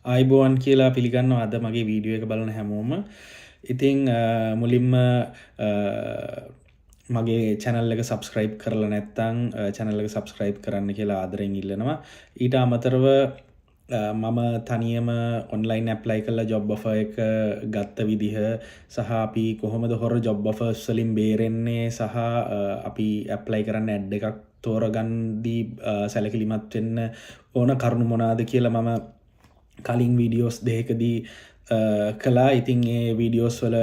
ආයිබෝවන් කියලා පිළිගන්නවා අද මගේ වීඩියෝ එක බලන හැමෝම. ඉතිං මුලින්ම මගේ චැනල් එක සබස්ක්‍රයිබ් කරලා නැත්තං චැනල් එක සබස්ක්‍රයිබ් කරන්න කියලා ආදරෙන් ඉල්ලනවා. ඊට අමතරව මම තනියම ඔන්ලයින් ඇප්ලයි කල්ලා ජොබ් ඔෆ එක ගත්ත විදිහ සහ අපි කොහොමද හොර ජොබ් ඔෆර්ස් වලින් බේරෙන්නේ සහ අපි ඇප්ලයි කරන්න ඇඩ් එකක් තෝරගන්දී සැලකිලිමත් වෙන්න ඕන කරුණු මොනාද කියලා මම කලින් වීඩියෝස් දෙකදී කලා. ඉතින් ඒ වීඩියෝස් වල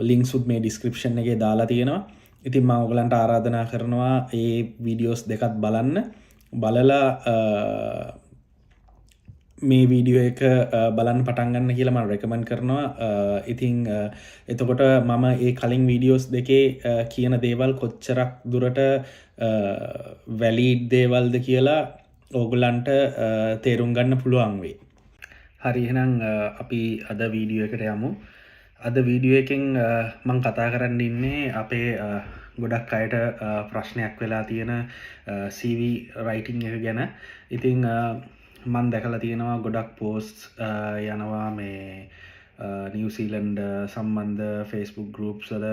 ලින්ක් සුත් මේ ඩිස්ක්‍රිප්ෂන් එක දාලා තියෙනවා. ඉතින් මම ඔයගලන්ට ආරාධනා කරනවා ඒ වීඩියෝස් දෙකත් බලන්න. බලලා මේ වීඩියෝ එක බලන්න පටන් ගන්න කියලා මම රෙකමන්ඩ් කරනවා. ඉතින් එතකොට මම ඒ කලින් වීඩියෝස් දෙකේ කියන දේවල් කොච්චරක් දුරට වැලිඩ් දේවල්ද කියලා ඕගලන්ට තේරුම් ගන්න පුළුවන් වෙයි. හරි එහෙනම් අපි අද වීඩියෝ එකට යමු. අද වීඩියෝ එකෙන් මම කතා කරන්න ඉන්නේ අපේ ගොඩක් අයට ප්‍රශ්නයක් වෙලා තියෙන CV රයිටින් එක ගැන. ඉතින් මම දැකලා තියෙනවා ගොඩක් පෝස්ට් යනවා මේ නිව්සීලන්ඩ් සම්බන්ධ Facebook groups වල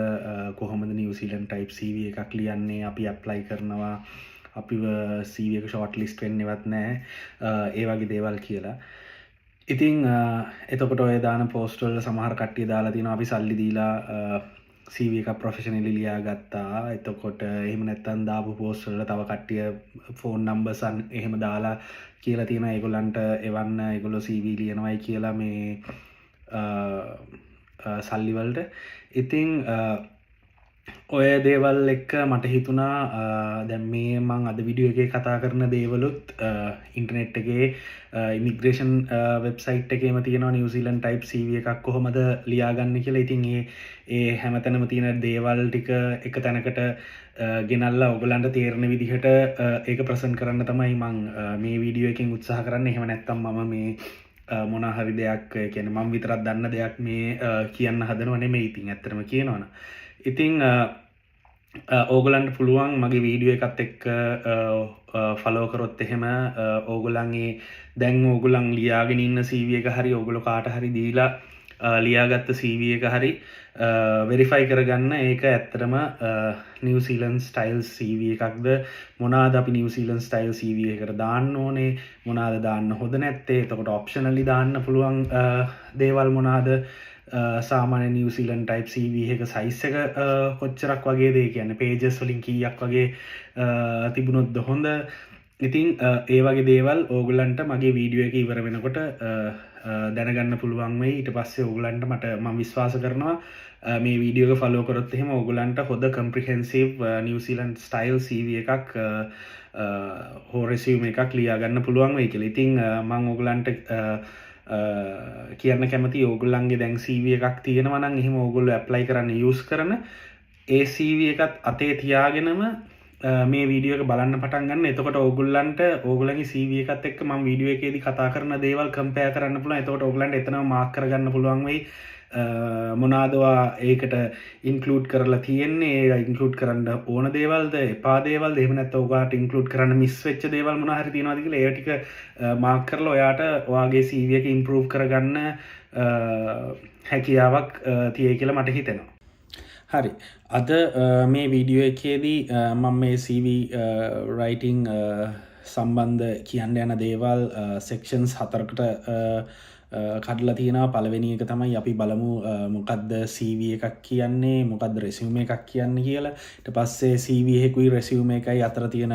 කොහොමද නිව්සීලන්ඩ් type CV එකක් ලියන්නේ, අපි ඇප්ලයි කරනවා, අපිව CV එක ෂෝට් ලිස්ට් වෙන්නේවත් නැහැ, ඒ වගේ දේවල් කියලා. ඉතින් එතකොට ඔය දාන පෝස්ට් වල සමහර කට්ටිය දාලා තියෙනවා අපි සල්ලි දීලා CV එක ප්‍රොෆෙෂනලි ලියා ගත්තා. එතකොට එහෙම නැත්නම් දාපු පෝස්ට් වල තව කට්ටිය ෆෝන් නම්බර්ස් එහෙම දාලා කියලා තියෙනවා ඒගොල්ලන්ට එවන්න, ඒගොල්ලෝ CV ලියනවායි කියලා මේ සල්ලි වලට. ඉතින් ඔය දේවල් එක්ක මට හිතුණා දැන් මේ මං අද වීඩියෝ එකේ කතා කරන දේවලුත් ඉන්ටර්නෙට් එකේ ඉමිග්‍රේෂන් වෙබ්සයිට් එකේම තියෙනවා නිව්සීලන්ඩ් ටයිප් CV එකක් කොහොමද ලියාගන්න කියලා. ඉතින් ඒ හැමතැනම තියෙන දේවල් ටික එක තැනකට ගෙනල්ලා ඔයගලන්ට තේරෙන විදිහට ඒක ප්‍රසන්ට් කරන්න තමයි මං මේ වීඩියෝ එකෙන් උත්සාහ කරන්නේ. එහෙම නැත්නම් මම මේ මොනා හරි දෙයක් කියන්නේ මම විතරක් දන්න දෙයක් මේ කියන්න හදනව නෙමෙයි. ඉතින් ඇත්තටම කියනවනම් ඉතින් ඕගලන්ට පුළුවන් මගේ වීඩියෝ එකත් එක්ක ෆලෝ කරොත් එහෙම ඕගොල්ලන්ගේ දැන් ඕගොල්ලන් ලියාගෙන ඉන්න CV එක හරි ඕගොල්ලෝ කාට හරි දීලා ලියාගත්ත CV එක හරි වෙරිෆයි කරගන්න ඒක ඇත්තටම නිව්සීලන්ඩ් ස්ටයිල් CV එකක්ද, මොනවාද අපි නිව්සීලන්ඩ් ස්ටයිල් CV එකකට දාන්න ඕනේ, මොනවාද දාන්න හොඳ නැත්තේ, එතකොට ඔප්ෂනලි දාන්න පුළුවන් දේවල් මොනවාද, සාමාන්‍ය නිව්සීලන්ඩ් ටයිප් CV එක සයිස් එක කොච්චරක් වගේද, ඒ කියන්නේ පේජස් වලින් කීයක් වගේ තිබුණොත්ද හොඳ. ඉතින් ඒ වගේ දේවල් ඕගොල්ලන්ට මගේ වීඩියෝ එක ඉවර වෙනකොට දැනගන්න පුළුවන් වෙයි. ඊට පස්සේ ඕගොල්ලන්ට මම විශ්වාස කරනවා මේ වීඩියෝ එක ෆලෝ කරොත් එහෙම ඕගොල්ලන්ට හොඳ කම්ප්‍රිහෙන්සිව් නිව්සීලන්ඩ් ස්ටයිල් CV එකක් හෝ රෙසියුම් එකක් ලියා ගන්න පුළුවන් වෙයි කියලා. ඉතින් මම ඕගොල්ලන්ට කියන්න කැමති ඕගොල්ලන්ගේ දැන් CV එකක් තියෙනවා නම් එහෙම ඕගොල්ලෝ ඇප්ලයි කරන්න යූස් කරන ඒ CV එකත් අතේ තියාගෙනම මේ වීඩියෝ එක බලන්න පටන් ගන්න. එතකොට ඕගොල්ලන්ට ඕගොල්ලන්ගේ CV එකත් එක්ක මම වීඩියෝ එකේදී කතා කරන දේවල් කම්පෙයාර් කරන්න පුළුවන්. එතකොට ඕගොල්ලන්ට එතනම මාක් කරගන්න පුළුවන් වෙයි මොනවාදවා ඒකට ඉන්ක්ලූඩ් කරලා තියෙන්නේ, ඒ ඉන්ක්ලූඩ් කරන්න ඕන දේවල්ද, එපා දේවල්ද, එහෙම නැත්නම් ඔයාට ඉන්ක්ලූඩ් කරන්න මිස් වෙච්ච දේවල් මොනවා හරි තියෙනවද කියලා ඒ ටික මාක් කරලා ඔයාට ඔයාගේ CV එක ඉම්ප්‍රූව් කරගන්න හැකියාවක් තියෙයි කියලා මට හිතෙනවා. හරි, අද මේ වීඩියෝ එකේදී මම මේ CV රයිටිං සම්බන්ධ කියන්න යන දේවල් සෙක්ෂන්ස් 4කට කඩලා තියෙනවා. පළවෙනි එක තමයි අපි බලමු මොකද්ද CV එකක් කියන්නේ, මොකද්ද රෙසියුම් එකක් කියන්නේ කියලා. ඊට පස්සේ CV එකකුයි රෙසියුම් එකයි අතර තියෙන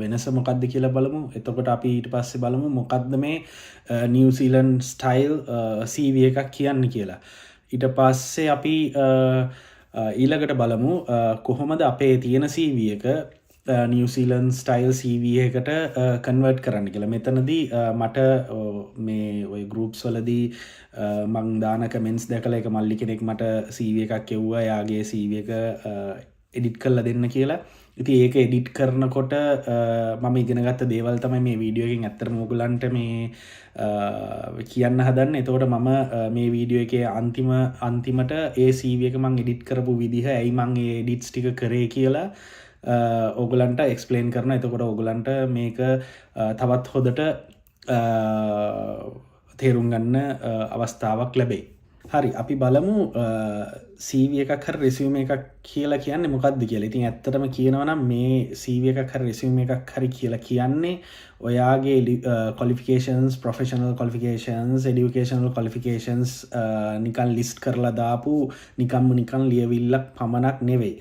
වෙනස මොකද්ද කියලා බලමු. එතකොට අපි ඊට පස්සේ බලමු මොකද්ද මේ නිව්සීලන්ඩ් ස්ටයිල් CV එකක් කියන්නේ කියලා. ඊට පස්සේ අපි ඊළඟට බලමු කොහොමද අපේ තියෙන CV එක නිව්සීලන්ඩ් ස්ටයිල් CV එකට කන්වර්ට් කරන්න කියලා. මෙතනදී මට මේ ඔය ගෲප්ස් වලදී මං දාන කමෙන්ට්ස් දැකලා එක මල්ලි කෙනෙක් මට CV එකක් එව්වා, එයාගේ CV එක එඩිට් කරලා දෙන්න කියලා. ඉතින් ඒක එඩිට් කරනකොට මම ඉගෙන ගත්ත දේවල් තමයි මේ වීඩියෝ එකෙන් ඇත්තටම ඕගලන්ට මේ කියන්න හදන්නේ. එතකොට මම මේ වීඩියෝ එකේ අන්තිමට ඒ CV එක මං එඩිට් කරපු විදිහ, ඇයි මං ඒ එඩිට්ස් ටික කරේ කියලා ඕගලන්ට එක්ස්ප්ලේන් කරනවා. එතකොට ඕගලන්ට මේක තවත් හොඳට තේරුම් ගන්න අවස්ථාවක් ලැබේ. හරි අපි බලමු CV එකක් හරි resume එකක් කියලා කියන්නේ මොකක්ද කියලා. ඉතින් ඇත්තටම කියනවා නම් මේ CV එකක් හරි resume එකක් හරි කියලා කියන්නේ ඔයාගේ qualifications, professional qualifications, educational qualifications නිකන් list කරලා දාපු නිකන් ලියවිල්ලක් පමණක් නෙවෙයි.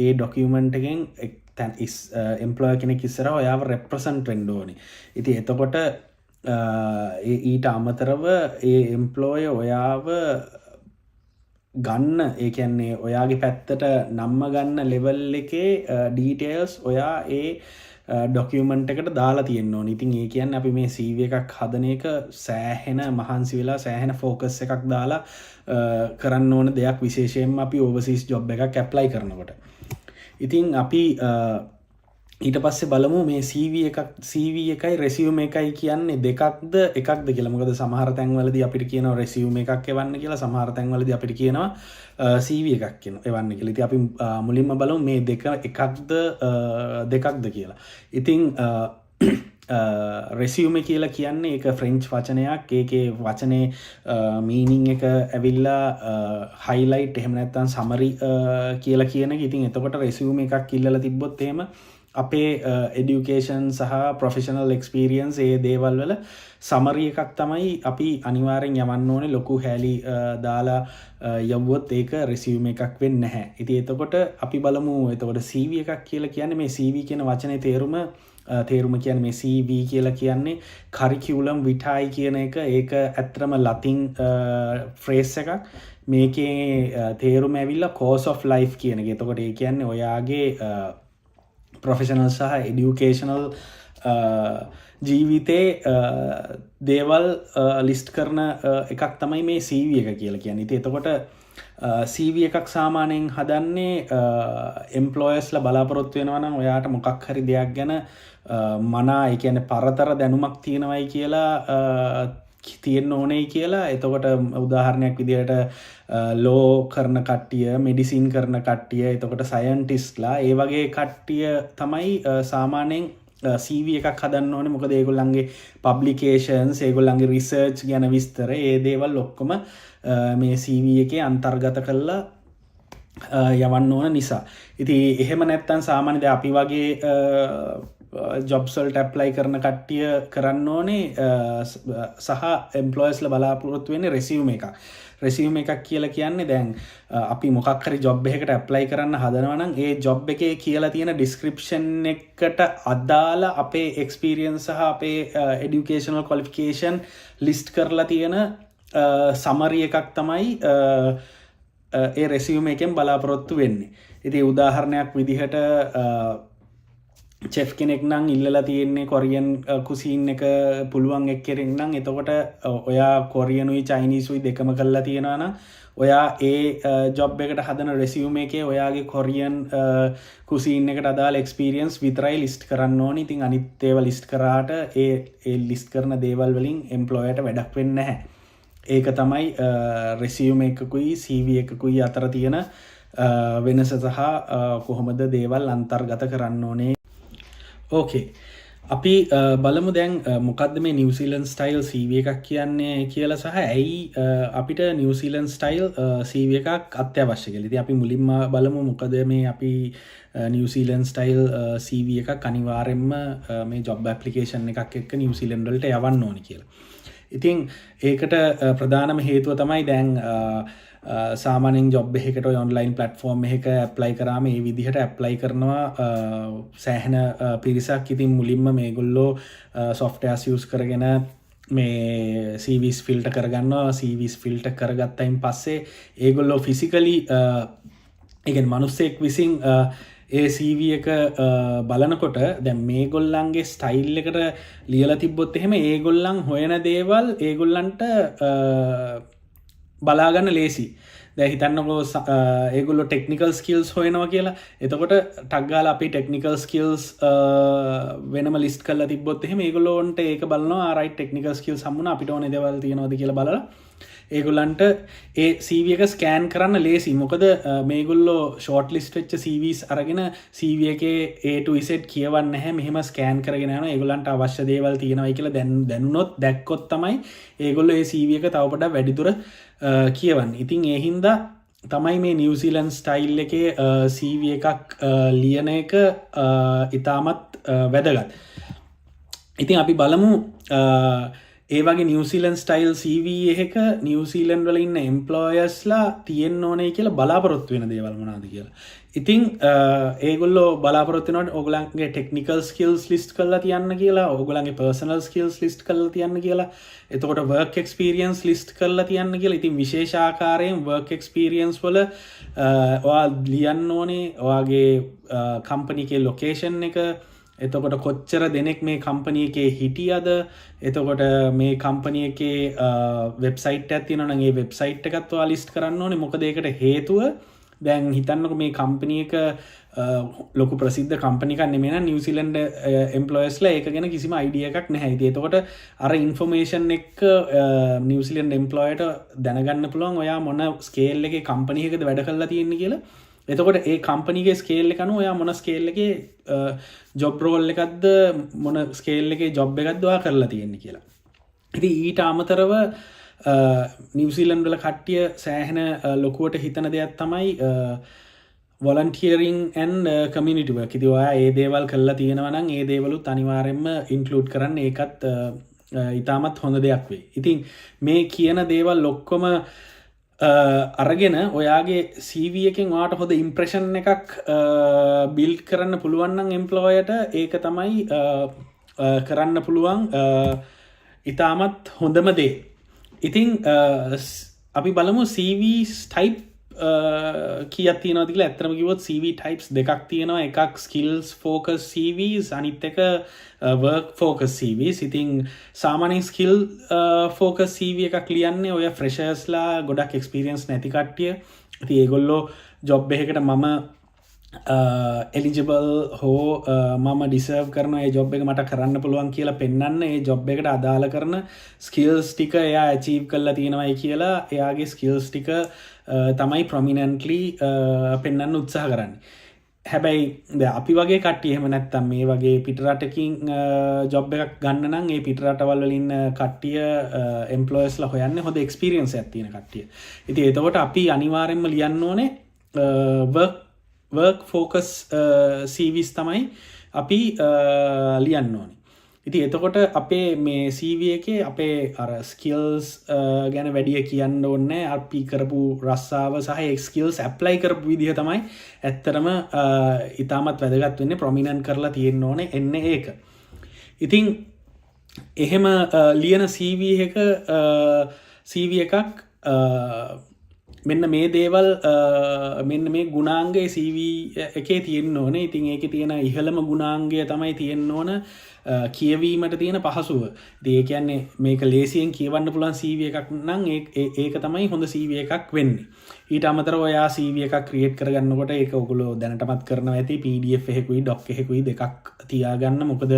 ඒ document එකෙන් employer කෙනෙක් ඉස්සරහ ඔයාව represent වෙන්න ඕනේ. ඉතින් එතකොට ඊට අමතරව ඒ එම්පලෝය ඔයාව ගන්න ඒ කියන්නේ ඔයාගේ පැත්තට නම්ම ගන්න ලෙවල් එකේ ඩීටේල්ස් ඔයා ඒ ඩොකියුමන්ට් එකට දාලා තියෙන්න ඕනේ. ඉතින් ඒ කියන්නේ අපි මේ CV එකක් හදන එක සෑහෙන මහන්සි වෙලා සෑහෙන ෆෝකස් එකක් දාලා කරන්න ඕන දෙයක්, විශේෂයෙන්ම අපි ඕවර්සීස් ජොබ් එකක් ඇප්ලයි කරනකොට. ඉතින් අපි ඊට පස්සේ බලමු මේ CV එකයි resume එකයි කියන්නේ දෙකක්ද එකක්ද කියලා. මොකද සමහර තැන්වලදී අපිට කියනවා resume එකක් එවන්න කියලා, සමහර තැන්වලදී අපිට කියනවා CV එකක් එවන්න කියලා. ඉතින් අපි මුලින්ම බලමු මේ දෙක එකක්ද දෙකක්ද කියලා. ඉතින් resume කියලා කියන්නේ ඒක ෆ්‍රෙන්ච් වචනයක්. ඒකේ වචනේ meaning එක ඇවිල්ලා highlight එහෙම නැත්නම් summary කියලා කියන එක. ඉතින් එතකොට resume එකක් ඉල්ලලා තිබ්බොත් එහෙම අපේ education සහ professional experience ඒ දේවල් වල summary එකක් තමයි අපි අනිවාර්යෙන් යවන්න ඕනේ. ලොකු හැලි දාලා යවුවොත් ඒක resume එකක් වෙන්නේ නැහැ. ඉතින් එතකොට අපි බලමු එතකොට CV එකක් කියලා කියන්නේ මේ CV කියන වචනේ තේරුම කියන්නේ මේ CV කියලා කියන්නේ curriculum vitae කියන එක. ඒක ඇත්තටම ලතින් phrase එකක්. මේකේ තේරුම ඇවිල්ලා course of life කියන එක. එතකොට ඒ කියන්නේ ඔයාගේ professional සහ educational ජීවිතේ දේවල් ලිස්ට් කරන එකක් තමයි මේ CV එක කියලා කියන්නේ. ඉතින් එතකොට CV එකක් සාමාන්‍යයෙන් හදන්නේ employersලා බලාපොරොත්තු වෙනවා නම් ඔයාට මොකක් හරි දෙයක් ගැන මනා ඒ කියන්නේ පරතර දැනුමක් තියෙනවයි කියලා තියෙන්න ඕනේ කියලා. එතකොට උදාහරණයක් විදිහට ලෝ කරන කට්ටිය, මෙඩිසින් කරන කට්ටිය, එතකොට සයන්ටිස්ට්ලා, ඒ වගේ කට්ටිය තමයි සාමාන්‍යයෙන් CV එකක් හදන්න ඕනේ. මොකද ඒගොල්ලන්ගේ පබ්ලිකේෂන්ස්, ඒගොල්ලන්ගේ රිසර්ච් ගැන විස්තර, ඒ දේවල් ඔක්කොම මේ CV එකේ අන්තර්ගත කරලා යවන්න ඕන නිසා. ඉතින් එහෙම නැත්තම් සාමාන්‍යයෙන් අපි වගේ ජොබ්ස් වලට ඇප්ලයි කරන කට්ටිය කරන්න ඕනේ සහ එම්ප්ලොයර්ස්ලා බලාපොරොත්තු වෙන්නේ resume එකක්. resume එකක් කියලා කියන්නේ දැන් අපි මොකක් හරි ජොබ් එකකට ඇප්ලයි කරන්න හදනවා නම් ඒ ජොබ් එකේ කියලා තියෙන ඩිස්ක්‍රිප්ෂන් එකට අදාළ අපේ එක්ස්පීරියන්ස් සහ අපේ එඩියුකේෂනල් ක්වොලිෆිකේෂන් ලිස්ට් කරලා තියෙන සමරි එකක් තමයි ඒ resume එකෙන් බලාපොරොත්තු වෙන්නේ. ඉතින් උදාහරණයක් විදිහට චෙෆ් කෙනෙක් නම් ඉල්ලලා තියෙන්නේ කොරියන් කුසීන් එක පුළුවන් එක්කෙනෙක් නම් එතකොට ඔයා කොරියනුයි චයිනීසුයි දෙකම කරලා තියෙනවා නම් ඔයා ඒ ජොබ් එකට හදන resume එකේ ඔයාගේ කොරියන් කුසීන් එකට අදාළ experience විතරයි ලිස්ට් කරන්න ඕනේ. ඉතින් අනිත් ඒවා ලිස්ට් කරාට ඒ ලිස්ට් කරන දේවල් වලින් එම්ප්ලොයර්ට වැඩක් වෙන්නේ නැහැ. ඒක තමයි resume එකකුයි CV එකකුයි අතර තියෙන වෙනස සහ කොහොමද දේවල් අන්තර්ගත කරන්න ඕනේ. ඕකේ, අපි බලමු දැන් මොකක්ද මේ නිව්සීලන්ඩ් ස්ටයිල් CV එකක් කියන්නේ කියලා සහ ඇයි අපිට නිව්සීලන්ඩ් ස්ටයිල් CV එකක් අත්‍යවශ්‍ය කියලා. ඉතින් අපි මුලින්ම බලමු මොකද මේ අපි නිව්සීලන්ඩ් ස්ටයිල් CV එකක් අනිවාර්යෙන්ම මේ ජොබ් ඇප්ලිකේෂන් එකක් එක්ක නිව්සීලන්ඩ් වලට යවන්න ඕනේ කියලා. ඉතින් ඒකට ප්‍රධානම හේතුව තමයි දැන් සාමාන්‍යයෙන් ජොබ් එකකට ඔන්ලයින් ප්ලැට්ෆෝම් එකක ඇප්ලයි කරාම ඒ විදිහට ඇප්ලයි කරනවා සෑහෙන පිරිසක්. ඉතින් මුලින්ම මේගොල්ලෝ softwares use කරගෙන මේ CVs filter කරගන්නවා. CVs filter කරගත්තයින් පස්සේ ඒගොල්ලෝ physically ඒ කියන්නේ මිනිස්සෙක් විසින් ඒ CV එක බලනකොට දැන් මේගොල්ලන්ගේ ස්ටයිල් එකට ලියලා තිබ්බොත් එහෙම ඒගොල්ලන් හොයන දේවල් ඒගොල්ලන්ට බලාගන්න ලේසි. දැන් හිතන්නකෝ ඒගොල්ලෝ ටෙක්නිකල් ස්කිල්ස් හොයනවා කියලා. එතකොට ටක් ගාලා අපි ටෙක්නිකල් ස්කිල්ස් වෙනම ලිස්ට් කරලා තිබ්බොත් එහෙම ඒගොල්ලෝන්ට ඒක බලනවා රයිට් ටෙක්නිකල් ස්කිල්ස් හම්බුණා අපිට ඕනේ දේවල් තියෙනවද කියලා බලලා ඒගොල්ලන්ට ඒ CV එක ස්කෑන් කරන්න ලේසි. මොකද මේගොල්ලෝ ෂෝට් ලිස්ට් වෙච්ච CVs අරගෙන CV එකේ A to Z කියවන්නේ නැහැ. මෙහෙම ස්කෑන් කරගෙන යනවා. ඒගොල්ලන්ට අවශ්‍ය දේවල් තියෙනවයි කියලා දැනුනොත් දැක්කොත් තමයි ඒගොල්ලෝ ඒ CV එක තව පොඩක් වැඩිදුර කියවන්නේ. ඉතින් ඒ හින්දා තමයි මේ නිව්සීලන්ඩ් ස්ටයිල් එකේ CV එකක් ලියන එක ඉතාමත් වැදගත්. ඉතින් අපි බලමු ඒ වගේ නිව්සීලන්ඩ් ස්ටයිල් CV එක නිව්සීලන්ඩ් වල ඉන්න එම්ප්ලොයර්ස්ලා තියෙන්න ඕනේ කියලා බලාපොරොත්තු වෙන දේවල් මොනවද කියලා. ඉතින් ඒගොල්ලෝ බලාපොරොත්තු වෙනවා ඕගොල්ලන්ගේ ටෙක්නිකල් ස්කිල්ස් ලිස්ට් කරලා තියන්න කියලා, ඕගොල්ලන්ගේ පර්සනල් ස්කිල්ස් ලිස්ට් කරලා තියන්න කියලා. එතකොට වර්ක් එක්ස්පීරියන්ස් ලිස්ට් කරලා තියන්න කියලා. ඉතින් විශේෂ ආකාරයෙන් වර්ක් එක්ස්පීරියන්ස් වල ඔයා ලියන්න ඕනේ ඔයාගේ කම්පනි එකේ ලොකේෂන් එක, එතකොට කොච්චර දෙනෙක් මේ කම්පනි එකේ හිටියද, එතකොට මේ කම්පනි එකේ වෙබ්සයිට් එකක් තියෙනවා නම් ඒ වෙබ්සයිට් එකත් ඔයා ලිස්ට් කරන්න ඕනේ. මොකද ඒකට හේතුව දැන් හිතන්නකො මේ කම්පනි එක ලොකු ප්‍රසිද්ධ කම්පනි එකක් නෙමෙයි නම් නිව්සීලන්ඩ් එම්ප්ලොයර්ස්ලා ඒක ගැන කිසිම අයිඩියා එකක් නැහැ. ඉතින් එතකොට අර ඉන්ෆර්මේෂන් එක නිව්සීලන්ඩ් එම්ප්ලොයර්ට දැනගන්න පුළුවන් ඔයා මොන ස්කේල් එකේ කම්පනි එකකද වැඩ කරලා තියෙන්නේ කියලා. එතකොට ඒ කම්පනිගේ ස්කේල් එක අනුව ඔයා මොන ස්කේල් එකේ ජොබ් රෝල් එකක්ද මොන ස්කේල් එකේ ජොබ් එකක්ද ඔයා කරලා තියෙන්නේ කියලා. ඉතින් ඊට අමතරව නිව්සීලන්ඩ් වල කට්ටිය සෑහෙන ලොකුවට හිතන දෙයක් තමයි volunteering and community work. ඉතින් ඔයා ඒ දේවල් කරලා තියෙනවා නම් ඒ දේවලුත් අනිවාර්යයෙන්ම ඉන්ක්ලූඩ් කරන්න. ඒකත් ඉතාමත් හොඳ දෙයක් වෙයි. ඉතින් මේ කියන දේවල් ඔක්කොම අරගෙන ඔයාගේ CV එකෙන් ඔයාට හොඳ ඉම්ප්‍රෙෂන් එකක් බිල්ඩ් කරන්න පුළුවන් නම් එම්ප්ලොයර්ට ඒක තමයි කරන්න පුළුවන් ඉතාමත් හොඳම දේ. ඉතින් අපි බලමු CVs type කීයක් තියෙනවද කියලා. ඇත්තටම කිව්වොත් CV types දෙකක් තියෙනවා. එකක් skills focus CVs, අනිත් එක work focus CVs. ඉතින් සාමාන්‍යයෙන් skill focus CV එකක් ලියන්නේ ඔය freshers ලා ගොඩක් experience නැති කට්ටිය. ඉතින් ඒගොල්ලෝ job එකකට මම eligible හෝ මම deserve කරන ඒ job එක මට කරන්න පුළුවන් කියලා පෙන්වන්න ඒ job එකට අදාළ කරන skills ටික එයා achieve කරලා තියෙනවයි කියලා එයාගේ skills ටික තමයි prominently පෙන්වන්න උත්සාහ කරන්නේ. හැබැයි දැන් අපි වගේ කට්ටිය එහෙම නැත්තම් මේ වගේ පිටරටකින් ජොබ් එකක් ගන්න නම් ඒ පිටරටවල් වල ඉන්න කට්ටිය එම්ප්ලොයර්ස්ලා හොයන්නේ හොඳ එක්ස්පීරියන්ස් එකක් තියෙන කට්ටිය. ඉතින් එතකොට අපි අනිවාර්යයෙන්ම ලියන්න ඕනේ work focus CVs තමයි අපි ලියන්න ඕනේ. ඉතින් එතකොට අපේ මේ CV එකේ අපේ අර ස්කිල්ස් ගැන වැඩිය කියන්න ඕනේ. අපි කරපු රස්සාව සහ ඒ ස්කිල්ස් ඇප්ලයි කරපු විදිහ තමයි ඇත්තටම ඉතාමත් වැදගත් වෙන්නේ. ප්‍රොමිනන්ට් කරලා තියෙන්න ඕනේ එන්නේ ඒක. ඉතින් එහෙම ලියන CV එකක් මෙන්න මේ දේවල් මෙන්න මේ ගුණාංගය CV එකේ තියෙන්න ඕනේ. ඉතින් ඒකේ තියෙන ඉහළම ගුණාංගය තමයි තියෙන්න ඕන කියවීමට තියෙන පහසුව. ඉතින් ඒ කියන්නේ මේක ලේසියෙන් කියවන්න පුළුවන් CV එකක් නම් ඒක තමයි හොඳ CV එකක් වෙන්නේ. ඊට අමතරව ඔයා CV එකක් ක්‍රියේට් කරගන්නකොට ඒක ඔයගොල්ලෝ දැනටමත් කරනවා ඇති. PDF එකකුයි doc එකකුයි දෙකක් තියාගන්න. මොකද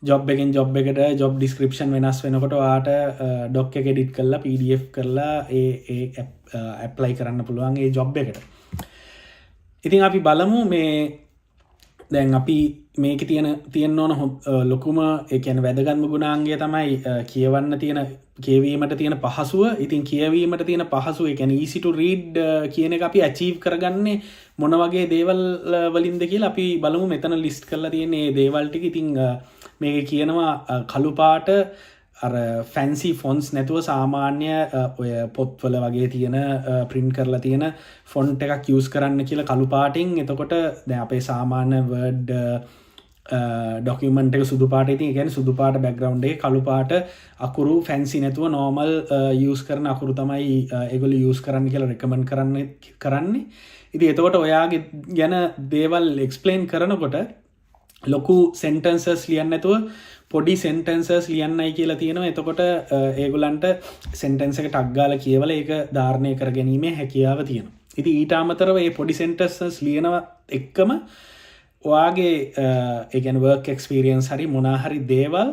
ජොබ් එකෙන් ජොබ් එකට ජොබ් ඩිස්ක්‍රිප්ෂන් වෙනස් වෙනකොට ඔයාට doc එක එඩිට් කරලා PDF කරලා ඒ ඇප්ලයි කරන්න පුළුවන් ඒ ජොබ් එකට. ඉතින් අපි බලමු මේ දැන් අපි මේක තියෙන්න ඕන ලොකුම ඒ කියන්නේ වැදගත්ම ගුණාංගය තමයි කියවීමට තියෙන පහසුව. ඉතින් කියවීමට තියෙන පහසුව ඒ කියන්නේ easy to read කියන එක අපි achieve කරගන්නේ මොන වගේ දේවල් වලින්ද කියලා අපි බලමු. මෙතන ලිස්ට් කරලා තියෙන මේ දේවල් ටික. ඉතින් මේක කියනවා කළු පාට අර ෆැන්සි ෆොන්ට්ස් නැතුව සාමාන්‍ය ඔය පොත්වල වගේ තියෙන print කරලා තියෙන ෆොන්ට් එකක් use කරන්න කියලා කළු පාටින්. එතකොට දැන් අපේ සාමාන්‍ය Word ඩොකියුමන්ට් එක සුදු පාට. ඉතින් ඒ කියන්නේ සුදු පාට බෑග්ග්‍රවුන්ඩ් එකේ කළු පාට අකුරු ෆැන්සි නැතුව normal use කරන අකුරු තමයි ඒගොල්ලෝ use කරන්න කියලා recommend කරන්නේ. ඉතින් එතකොට ඔයාගේ ගැන දේවල් explain කරනකොට ලොකු sentences ලියන්න නැතුව පොඩි සෙන්ටෙන්සස් ලියන්නයි කියලා තියෙනවා. එතකොට ඒගොල්ලන්ට සෙන්ටෙන්ස් එක ටක් ගාලා කියවලා ඒක ධාරණය කර ගැනීමේ හැකියාව තියෙනවා. ඉතින් ඊට අමතරව මේ පොඩි සෙන්ටෙන්සස් ලියනවා එක්කම ඔයාගේ ඒ කියන්නේ වර්ක් එක්ස්පීරියන්ස් හරි මොනා හරි දේවල්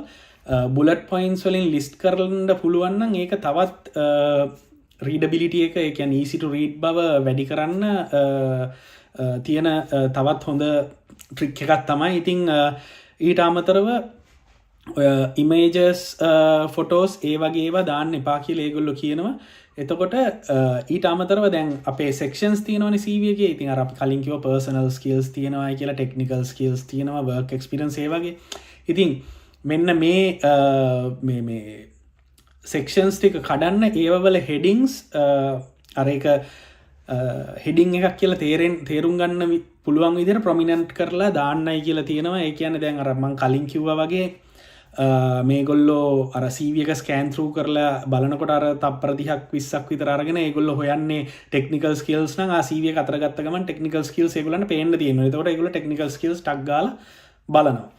බුලට් පොයින්ට්ස් වලින් ලිස්ට් කරන්න පුළුවන් නම් ඒක තවත් රීඩබිලිටි එක ඒ කියන්නේ easy to read බව වැඩි කරන්න තියෙන තවත් හොඳ ට්‍රික් එකක් තමයි. ඉතින් ඊට අමතරව ඉමේජස් ෆොටෝස් ඒ වගේ ඒවා දාන්න එපා කියලා ඒගොල්ලෝ කියනවා. එතකොට ඊට අමතරව දැන් අපේ සෙක්ෂන්ස් තියෙනවනේ CV එකේ. ඉතින් අර අපි කලින් කිව්ව පර්සනල් ස්කිල්ස් තියෙනවා කියලා, ටෙක්නිකල් ස්කිල්ස් තියෙනවා, වර්ක් එක්ස්පීරියන්ස් ඒ වගේ. ඉතින් මෙන්න මේ සෙක්ෂන්ස් ටික කඩන්න ඒවවල හෙඩින්ග්ස් අර ඒක හෙඩිං එකක් කියලා තේරුම් ගන්න පුළුවන් විදිහට ප්‍රොමිනන්ට් කරලා දාන්නයි කියලා තියෙනවා. ඒ කියන්නේ දැන් අර මම කලින් කිව්වා වගේ මේගොල්ලෝ අර CV එක ස්කෑන් through කරලා බලනකොට අර තප්පර 30ක් 20ක් විතර අරගෙන ඒගොල්ලෝ හොයන්නේ ටෙක්නිකල් ස්කිල්ස් නම් CV එක අතර ගත්ත ගමන් ටෙක්නිකල් ස්කිල්ස් ඒගොල්ලන්ට පේන්න තියෙනවා. ඒතකොට ඒගොල්ලෝ ටෙක්නිකල් ස්කිල්ස් ටක් ගාලා බලනවා.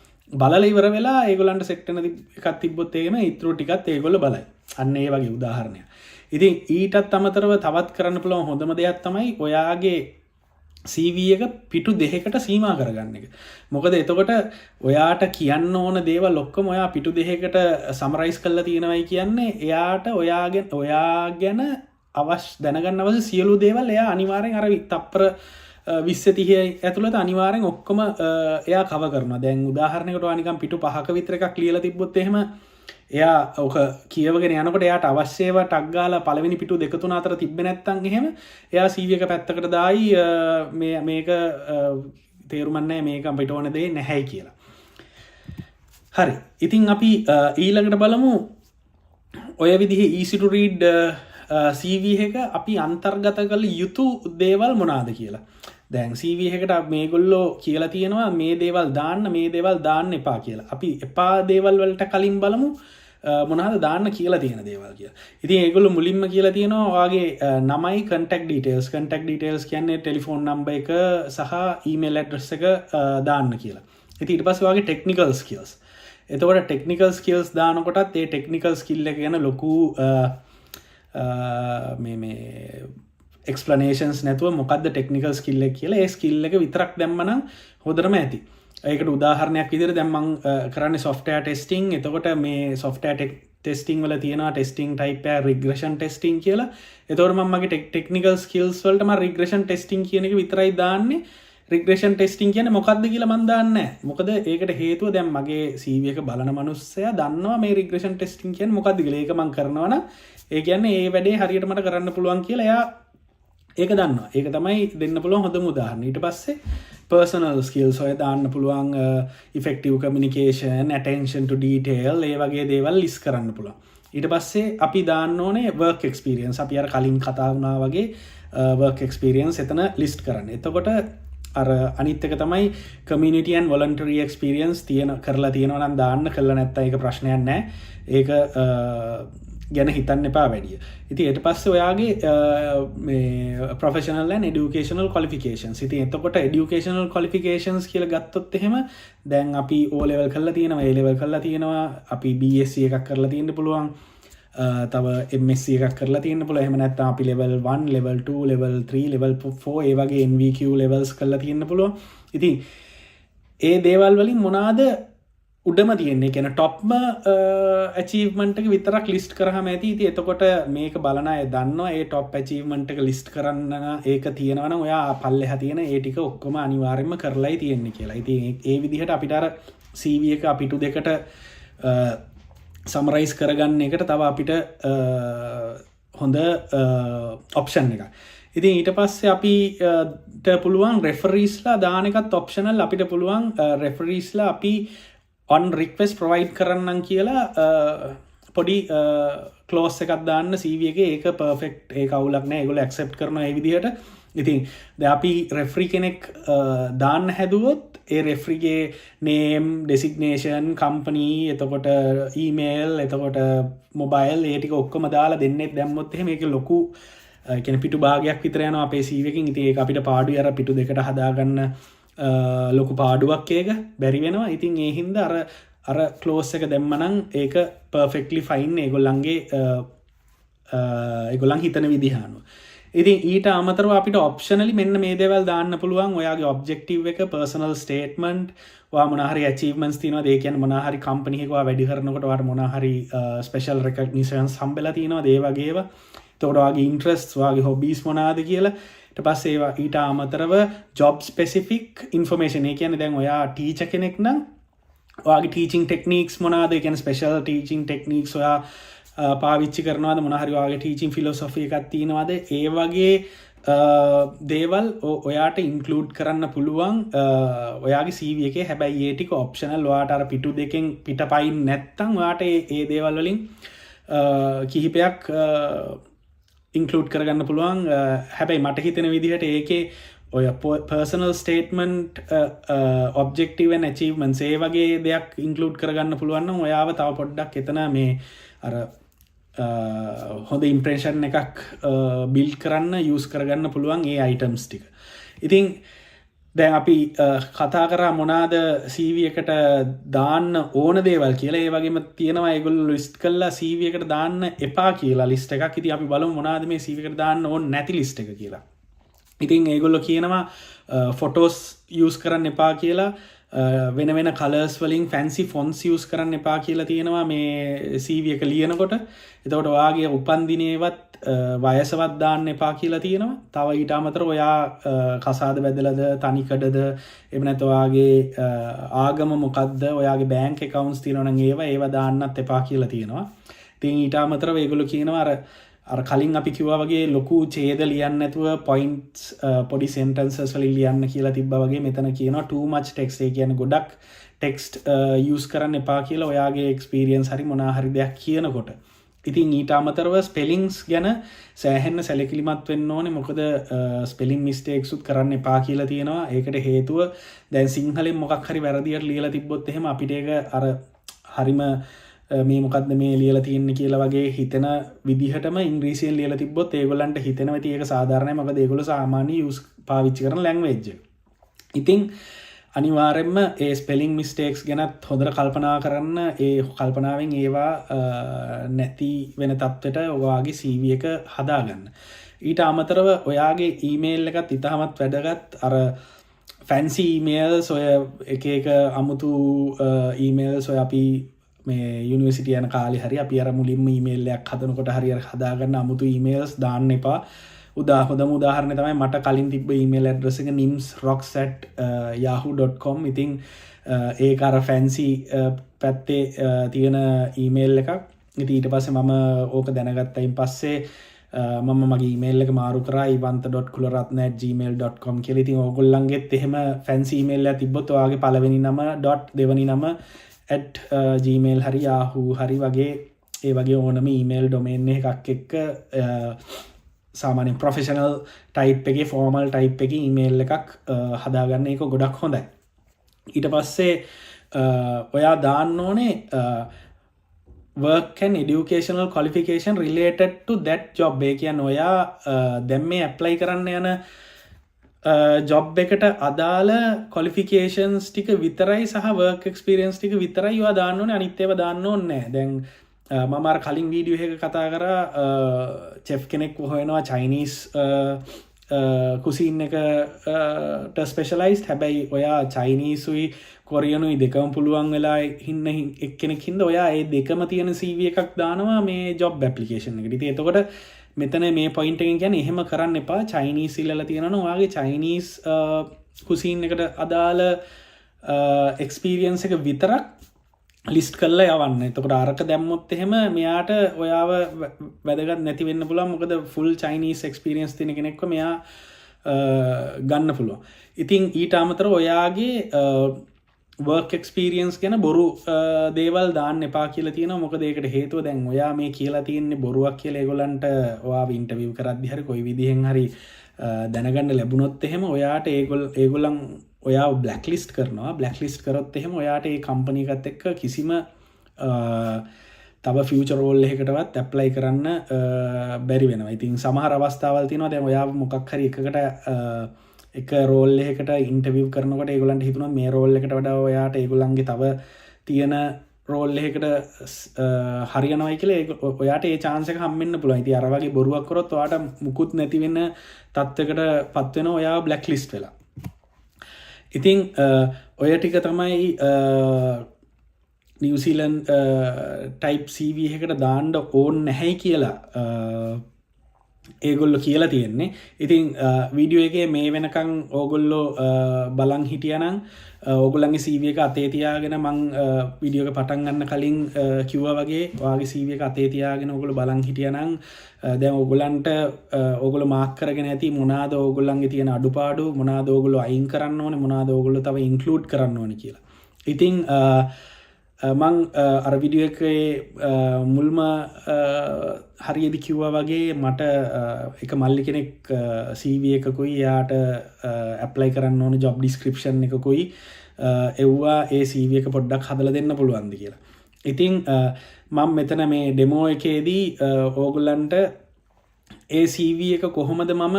බලලා ඉවර වෙලා ඒගොල්ලන්ට සෙට් වෙන එකක් තිබ්බොත් එහෙම ඊටු ටිකත් ඒගොල්ලෝ බලයි. අන්න ඒ වගේ උදාහරණයක්. ඉතින් ඊටත් අමතරව තවත් කරන්න පුළුවන් හොඳම දෙයක් තමයි ඔයාගේ CV එක පිටු දෙකකට සීමා කරගන්න එක. මොකද එතකොට ඔයාට කියන්න ඕන දේවල් ඔක්කොම ඔයා පිටු දෙකකට සමරයිස් කරලා තියෙනවයි කියන්නේ එයාට ඔයා ගැන දැනගන්න අවශ්‍ය සියලු දේවල් එයා අනිවාර්යෙන් අර තප්පර 20-30 ඇතුළත අනිවාර්යෙන් ඔක්කොම එයා කවර් කරනවා. දැන් උදාහරණයකට ඔයා නිකන් පිටු 5ක විතර එකක් ලියලා තිබ්බොත් එහෙම එයා ඔක කියවගෙන යනකොට එයාට අවශ්‍යව ටක් ගාලා පළවෙනි පිටු 2 3 අතර තිබ්බේ නැත්නම් එහෙම එයා CV එක පැත්තකට දායි මේක තේරුම් නැහැ මේක අපිට ඕන දෙයක් නැහැයි කියලා. හරි. ඉතින් අපි ඊළඟට බලමු ඔය විදිහේ easy to read CV එක අපි අන්තර්ගත කළ යුතු දේවල් මොනවාද කියලා. දැන් CV එකට මේගොල්ලෝ කියලා තියෙනවා මේ දේවල් දාන්න එපා කියලා. අපි එපා දේවල් වලට කලින් බලමු මොනවද දාන්න කියලා තියෙන දේවල් කියලා. ඉතින් ඒගොල්ලෝ මුලින්ම කියලා තියෙනවා ඔයාගේ නමයි contact details කියන්නේ ටෙලිෆෝන් නම්බර් එක සහ ඊමේල් ඇඩ්‍රස් එක දාන්න කියලා. ඉතින් ඊට පස්සේ ඔයාගේ technical skills. එතකොට technical skills දානකොටත් ඒ technical skill එක ගැන ලොකු මේ එක්ස්ප්ලනේෂන්ස් නැතුව මොකක්ද ටෙක්නිකල් ස්කිල් එක කියලා ඒ ස්කිල් එක විතරක් දැම්මනම් හොඳටම ඇති. ඒකට උදාහරණයක් විදිහට දැන් මම කරන්නේ software testing. එතකොට මේ software testing වල තියෙනවා testing type එක regression testing කියලා. එතකොට මම මගේ technical skills වලට මම regression testing කියන එක විතරයි දාන්නේ. regression testing කියන්නේ මොකක්ද කියලා මම දාන්නේ නැහැ. මොකද ඒකට හේතුව දැන් මගේ CV එක බලන මිනිස්සයා දන්නවා මේ regression testing කියන්නේ මොකක්ද කියලා. ඒක මම කරනවා නම් ඒ කියන්නේ ඒ වැඩේ හරියට මට කරන්න පුළුවන් කියලා එයා ඒක දන්නවා. ඒක තමයි දෙන්න පුළුවන් හොඳම උදාහරණ. ඊට පස්සේ personal skills ඔය දාන්න පුළුවන් effective communication, attention to detail ඒ වගේ දේවල් ලිස්ට් කරන්න පුළුවන්. ඊට පස්සේ අපි දාන්න ඕනේ work experience. අපි අර කලින් කතා වුණා වගේ work experience එතන ලිස්ට් කරන්න. එතකොට අර අනිත් එක තමයි community and voluntary experience කරලා තියෙනවා නම් දාන්න, කරලා නැත්නම් ඒක ප්‍රශ්නයක් නැහැ. ඒක ගැන හිතන්න එපා වැඩිය. ඉතින් ඊට පස්සේ ඔයාගේ මේ professional and educational qualifications. ඉතින් එතකොට educational qualifications කියලා ගත්තොත් එහෙම දැන් අපි O level කරලා තියෙනවා, A level කරලා තියෙනවා, අපි BSc එකක් කරලා තියෙන්න පුළුවන්. තව MSc එකක් කරලා තියෙන්න පුළුවන්. එහෙම නැත්නම් අපි level 1, level 2, level 3, level 4 ඒ වගේ NVQ levels කරලා තියෙන්න පුළුවන්. ඉතින් ඒ දේවල් වලින් මොනවාද උඩම තියෙන්නේ කියන ටොප්ම achievement එක විතරක් ලිස්ට් කරාම ඇති. ඉතින් එතකොට මේක බලන අය දන්නවා ඒ ටොප් achievement එක ලිස්ට් කරන්න ඒක තියෙනවා නම් ඔයා පල්ලෙහා තියෙන ඒ ටික ඔක්කොම අනිවාර්යයෙන්ම කරලායි තියෙන්නේ කියලා. ඉතින් ඒ විදිහට අපිට අර CV එක අපිට දෙකට සමරයිස් කරගන්න එකට තව අපිට හොඳ ඔප්ෂන් එකක්. ඉතින් ඊට පස්සේ අපිට පුළුවන් රෙෆරීස්ලා දාන එකත් ඔප්ෂනල්. අපිට පුළුවන් රෙෆරීස්ලා අපි on request provide කරන්නම් කියලා පොඩි ක්ලෝස් එකක් දාන්න CV එකේ. ඒක perfect, ඒක අවුලක් නැහැ. ඒගොල්ලෝ accept කරනවා ඒ විදිහට. ඉතින් දැන් අපි රෙෆරි කෙනෙක් දාන්න හැදුවොත් ඒ රෙෆරිගේ name, designation, company, එතකොට email, එතකොට mobile ඒ ටික ඔක්කොම දාලා දෙන්නෙත් දැම්මොත් එහෙම ඒක ලොකු කියන්නේ පිටු භාගයක් විතර යනවා අපේ CV එකකින්. ඉතින් ඒක අපිට පාඩුයි අර පිටු දෙකට හදාගන්න ලොකු පාඩුවක් ඒක බැරි වෙනවා. ඉතින් ඒ හින්දා අර අර ක්ලෝස් එක දැම්මනම් ඒක පර්ෆෙක්ට්ලි ෆයින් ඒගොල්ලන්ගේ ඒගොල්ලන් හිතන විදිහානුව. ඉතින් ඊට අමතරව අපිට ඔප්ෂනලි මෙන්න මේ දේවල් දාන්න පුළුවන්. ඔයාගේ ඔබ්ජෙක්ටිව් එක, පර්සනල් ස්ටේට්මන්ට්, ඔයා මොනවා හරි අචීව්මන්ට්ස් තියෙනවද? ඒ කියන්නේ මොනවා හරි කම්පැනි එකක ඔයා වැඩි කරනකොට ඔයාට මොනවා හරි ස්පෙෂල් රෙකග්නිෂන්ස් හම්බෙලා තියෙනවද? ඒ වගේ ඒවා. එතකොට ඔයාගේ ඉන්ට්‍රස්ට්ස්, ඔයාගේ හොබීස් මොනවාද කියලා. ඊට පස්සේ ඒවා ඊට අමතරව ජොබ් ස්පෙસિෆික් ඉන්ෆර්මේෂන්. ඒ කියන්නේ දැන් ඔයා ටීචර් කෙනෙක් නම් ඔයාගේ ටීචින් ටෙක්නික්ස් මොනවාද? ඒ කියන්නේ ස්පෙෂල් ටීචින් ටෙක්නික්ස් ඔයා පාවිච්චි කරනවාද? මොනවා හරි ඔයාගේ ටීචින් ෆිලොසොෆි එකක් තියෙනවද? ඒ වගේ දේවල් ඔයාට ඉන්ක්ලූඩ් කරන්න පුළුවන් ඔයාගේ CV එකේ. හැබැයි ඒ ටික ඔප්ෂනල්. ඔයාට අර පිටු දෙකෙන් පිටපයින් නැත්තම් ඔයාට ඒ දේවල් වලින් කිහිපයක් ඉන්ක්ලූඩ් කරගන්න පුළුවන්. හැබැයි මට හිතෙන විදිහට ඒකේ ඔය පර්සනල් ස්ටේට්මන්ට්, ඔබ්ජෙක්ටිව් ඇන්ඩ් අචීව්මන්ට්ස් ඒ වගේ දෙයක් ඉන්ක්ලූඩ් කරගන්න පුළුවන් නම් ඔයාව තව පොඩ්ඩක් එතන මේ අර හොඳ ඉම්ප්‍රේෂන් එකක් බිල්ඩ් කරන්න යූස් කරගන්න පුළුවන් ඒ අයිටම්ස් ටික. ඉතින් දැන් අපි කතා කරා මොනවාද CV එකට දාන්න ඕන දේවල් කියලා. ඒ වගේම තියෙනවා ඒගොල්ලෝ ලිස්ට් කළා CV එකට දාන්න එපා කියලා ලිස්ට් එකක්. ඉතින් අපි බලමු මොනවාද මේ CV එකට දාන්න ඕන නැති ලිස්ට් එක කියලා. ඉතින් ඒගොල්ලෝ කියනවා ෆොටෝස් යූස් කරන්න එපා කියලා, වෙන වෙන කලර්ස් වලින් ෆැන්සි ෆොන්ට්ස් යූස් කරන්න එපා කියලා තියෙනවා මේ CV එක ලියනකොට. එතකොට ඔයාගේ උපන්දිනේවත් වයසවත් දාන්න එපා කියලා තියෙනවා. තව ඊට අමතරව ඔයා කසාද වැදලාද, තනිකඩද, එහෙම නැත්නම් ඔයාගේ ආගම මොකද්ද, ඔයාගේ බැංක් accountස් තියෙනවා නම් ඒවා දාන්නත් එපා කියලා තියෙනවා. ඉතින් ඊට අමතරව ඒගොල්ලෝ කියනවා අර කලින් අපි කිව්වා වගේ ලොකු ඡේද ලියන්න නැතුව පොයින්ට්ස් පොඩි සෙන්ටෙන්සස් වලින් ලියන්න කියලා තිබ්බා වගේ මෙතන කියනවා too much text. ඒ කියන්නේ ගොඩක් ටෙක්ස්ට් යූස් කරන්න එපා කියලා ඔයාගේ එක්ස්පීරියන්ස් හරි මොනවා හරි දෙයක් කියනකොට. ඉතින් ඊට අමතරව ස්පෙලිංස් ගැන සෑහෙන්න සැලකිලිමත් වෙන්න ඕනේ. මොකද ස්පෙලිං මිස්ටේක්ස් උත් කරන්න එපා කියලා තියෙනවා. ඒකට හේතුව දැන් සිංහලෙන් මොකක් හරි වැරදියට ලියලා තිබ්බොත් එහෙම අපිට ඒක අර හරිම මේ මොකද්ද මේ ලියලා තියෙන්නේ කියලා වගේ හිතෙන විදිහටම ඉංග්‍රීසියෙන් ලියලා තිබ්බොත් ඒගොල්ලන්ට හිතෙනවා ඉතින් ඒක සාධාරණයි. මොකද ඒගොල්ලෝ සාමාන්‍ය යූස් පාවිච්චි කරන ලැන්ග්වේජ් එක. ඉතින් අනිවාර්යෙන්ම ඒ ස්පෙලිං මිස්ටේක්ස් ගැනත් හොඳට කල්පනා කරන්න. ඒ කල්පනාවෙන් ඒවා නැති වෙන තත්ත්වයට ඔයාගේ CV එක හදාගන්න. ඊට අමතරව ඔයාගේ ඊමේල් එකත් ඉතාමත් වැදගත්. අර ෆැන්සි ඊමේල්ස්, ඔය එක එක අමුතු ඊමේල්ස් ඔය අපි මේ යුනිවර්සිටි යන කාලේ හරි අපි අර මුලින්ම ඊමේල් එකක් හදනකොට හරි අර හදාගන්න අමුතු ඊමේල්ස් දාන්න එපා. හොඳම උදාහරණය තමයි මට කලින් තිබ්බ ඊමේල් ඇඩ්‍රස් එක nimsrocks@yahoo.com. ඉතින් ඒක අර ෆැන්සි පැත්තේ තියෙන ඊමේල් එකක්. ඉතින් ඊට පස්සේ මම ඕක දැනගත්තයින් පස්සේ මම මගේ ඊමේල් එක මාරු කරා iwantha.kularatna@gmail.com කියලා. ඉතින් ඕගොල්ලන්ගෙත් එහෙම ෆැන්සි ඊමේල් එකක් තිබ්බොත් ඔයාගේ පළවෙනි නම දෙවෙනි නම @gmail හරි yahoo හරි වගේ ඒ වගේ ඕනම ඊමේල් ඩොමේන් එකක් එක්ක සාමාන්‍යයෙන් ප්‍රොෆෙෂනල් ටයිප් එකේ, ෆෝමල් ටයිප් එකේ ඊමේල් එකක් හදාගන්න එක ගොඩක් හොඳයි. ඊට පස්සේ ඔයා දාන්න ඕනේ work and educational qualification related to that job. ඒ කියන්නේ ඔයා දැන් මේ ඇප්ලයි කරන්න යන ජොබ් එකට අදාළ qualifications ටික විතරයි සහ work experience ටික විතරයි ඔයා දාන්න ඕනේ. අනිත් ඒවා දාන්න ඕනේ නැහැ. දැන් මම අර කලින් වීඩියෝ එකක කතා කරා chef කෙනෙක් හොයනවා Chinese cuisine එකට specialized. හැබැයි ඔයා Chinese උයි කොරියනුයි දෙකම පුළුවන් වෙලා ඉන්න එක්කෙනෙක් හින්දා ඔයා ඒ දෙකම තියෙන CV එකක් දානවා මේ job application එකට. ඉතින් එතකොට මෙතන මේ පොයින්ට් එකෙන් කියන්නේ එහෙම කරන්න එපා. Chinese ඉල්ලලා තියෙනවා ඔයාගේ Chinese cuisine එකට අදාළ experience එක විතරක් ලිස්ට් කරලා යවන්න. එතකොට අරක දැම්මොත් එහෙම මෙයාට ඔයාව වැදගත් නැති වෙන්න පුළුවන්. මොකද full Chinese experience තියෙන කෙනෙක්ව මෙයා ගන්න පුළුවන්. ඉතින් ඊට අමතරව ඔයාගේ work experience ගැන බොරු දේවල් දාන්න එපා කියලා තියෙනවා. මොකද ඒකට හේතුව දැන් ඔයා මේ කියලා තියෙන්නේ බොරුවක් කියලා ඒගොල්ලන්ට ඔයාව ඉන්ටර්විව් කරද්දි හරි කොයි විදිහෙන් හරි දැනගන්න ලැබුණොත් එහෙම ඔයාට ඒගොල්ලන් ඔයාව බ්ලැක්ලිස්ට් කරනවා. බ්ලැක්ලිස්ට් කරොත් එහෙම ඔයාට ඒ කම්පැනි එකත් එක්ක කිසිම තව ෆියුචර් රෝල් එකකටවත් ඇප්ලයි කරන්න බැරි වෙනවා. ඉතින් සමහර අවස්ථාවල් තියෙනවා දැන් ඔයාව මොකක් හරි එකකට එක රෝල් එකකට ඉන්ටර්විව් කරනකොට ඒගොල්ලන්ට හිතුණා මේ රෝල් එකට වඩා ඔයාට ඒගොල්ලන්ගේ තව තියෙන රෝල් එකකට හරියනවයි කියලා ඔයාට ඒ chance එක හම්බෙන්න පුළුවන්. ඉතින් අර වගේ බොරුවක් කරොත් ඔයාට මුකුත් නැති වෙන තත්ත්වයකට පත් වෙනවා ඔයා බ්ලැක් ලිස්ට් වෙලා. ඉතින් ඔය ටික තමයි නිව්සීලන් ටයිප් CV එකට දාන්න ඕන් නැහැ කියලා ඒගොල්ලෝ කියලා තියෙන්නේ. ඉතින් වීඩියෝ එකේ මේ වෙනකන් ඕගොල්ලෝ බලන් හිටියනම් ඕගොල්ලන්ගේ CV එක අතේ තියාගෙන මං වීඩියෝ එක පටන් ගන්න කලින් කිව්වා වගේ ඔයාගේ CV එක අතේ තියාගෙන ඕගොල්ලෝ බලන් හිටියනම් දැන් ඕගොල්ලන්ට ඕගොල්ලෝ මාක් කරගෙන ඇති මොනවාද ඕගොල්ලන්ගේ තියෙන අඩුපාඩු, මොනවාද ඕගොල්ලෝ අයින් කරන්න ඕනේ, මොනවාද ඕගොල්ලෝ තව ඉන්ක්ලූඩ් කරන්න ඕනේ කියලා. ඉතින් මං අර වීඩියෝ එකේ මුල්ම හරියදි කිව්වා වගේ මට එක මල්ලි කෙනෙක් CV එකකුයි යාට ඇප්ලයි කරන්න ඕන ජොබ් ඩිස්ක්‍රිප්ෂන් එකකුයි එව්වා ඒ CV එක පොඩ්ඩක් හදලා දෙන්න පුළුවන්ද කියලා. ඉතින් මම මෙතන මේ ඩෙමෝ එකේදී ඕගොල්ලන්ට ඒ CV එක කොහොමද මම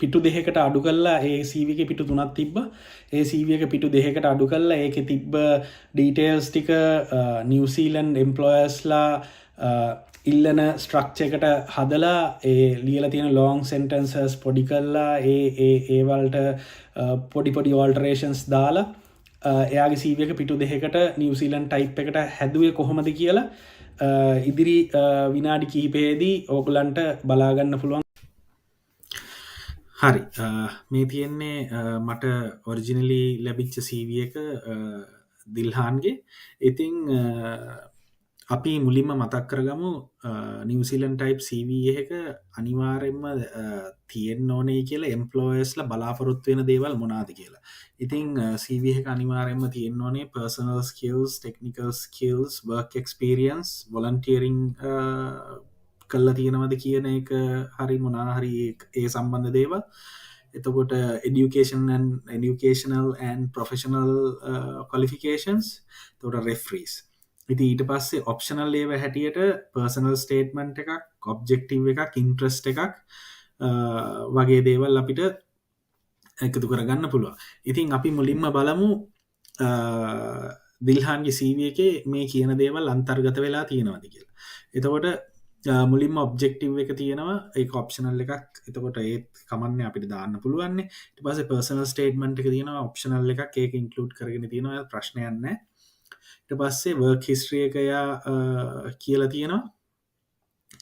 පිටු දෙකකට අඩු කරලා ඒ CV එකේ පිටු 3ක් තිබ්බා. ඒ CV එක පිටු දෙකකට අඩු කරලා ඒකේ තිබ්බ ඩීටේල්ස් ටික නිව්සීලන්ඩ් එම්ප්ලොයර්ස්ලා ඉල්ලන ස්ට්‍රක්චර් එකට හදලා ඒ ලියලා තියෙන ලොං සෙන්ටෙන්සස් පොඩි කරලා ඒ වලට පොඩි ආල්ටරේෂන්ස් දාලා එයාගේ CV එක පිටු දෙකකට නිව්සීලන්ඩ් ටයිප් එකට හැදුවේ කොහොමද කියලා ඉදිරි විනාඩි කිහිපෙදී ඕගලන්ට බලා ගන්න පුළුවන්. හරි මේ තියෙන්නේ මට ඔරිජිනලි ලැබිච්ච CV එක දිල්හාන්ගේ. ඉතින් අපි මුලින්ම මතක් කරගමු නිව්සීලන්ඩ් ටයිප් CV එක අනිවාර්යෙන්ම තියෙන්න ඕනේ කියලා එම්ප්ලොයර්ස්ලා බලාපොරොත්තු වෙන දේවල් මොනවාද කියලා. ඉතින් CV එක අනිවාර්යෙන්ම තියෙන්න ඕනේ personal skills, technical skills, work experience, volunteering කල්ලා තියෙනවද කියන එක හරි මොනා හරි ඒ සම්බන්ධ දේවල්. එතකොට educational and professional qualifications, එතකොට referees. ඉතින් ඊට පස්සේ optional ඒවා හැටියට personal statement එකක්, objective එකක්, interest එකක් වගේ දේවල් අපිට එකතු කරගන්න පුළුවන්. ඉතින් අපි මුලින්ම බලමු දිල්හාන්ගේ CV එකේ මේ කියන දේවල් අන්තර්ගත වෙලා තියෙනවද කියලා. එතකොට මුලින්ම ඔබ්ජෙක්ටිව් එක තියෙනවා, ඒක ඔප්ෂනල් එකක්. එතකොට ඒත් කමන්නේ අපිට දාන්න පුළුවන්. ඊට පස්සේ පර්සනල් ස්ටේට්මන්ට් එක තියෙනවා, ඔප්ෂනල් එකක්. ඒක ඉන්ක්ලූඩ් කරගෙන තියෙනවා, ප්‍රශ්නයක් නැහැ. ඊට පස්සේ වර්ක් හිස්ටරි එක කියලා තියෙනවා.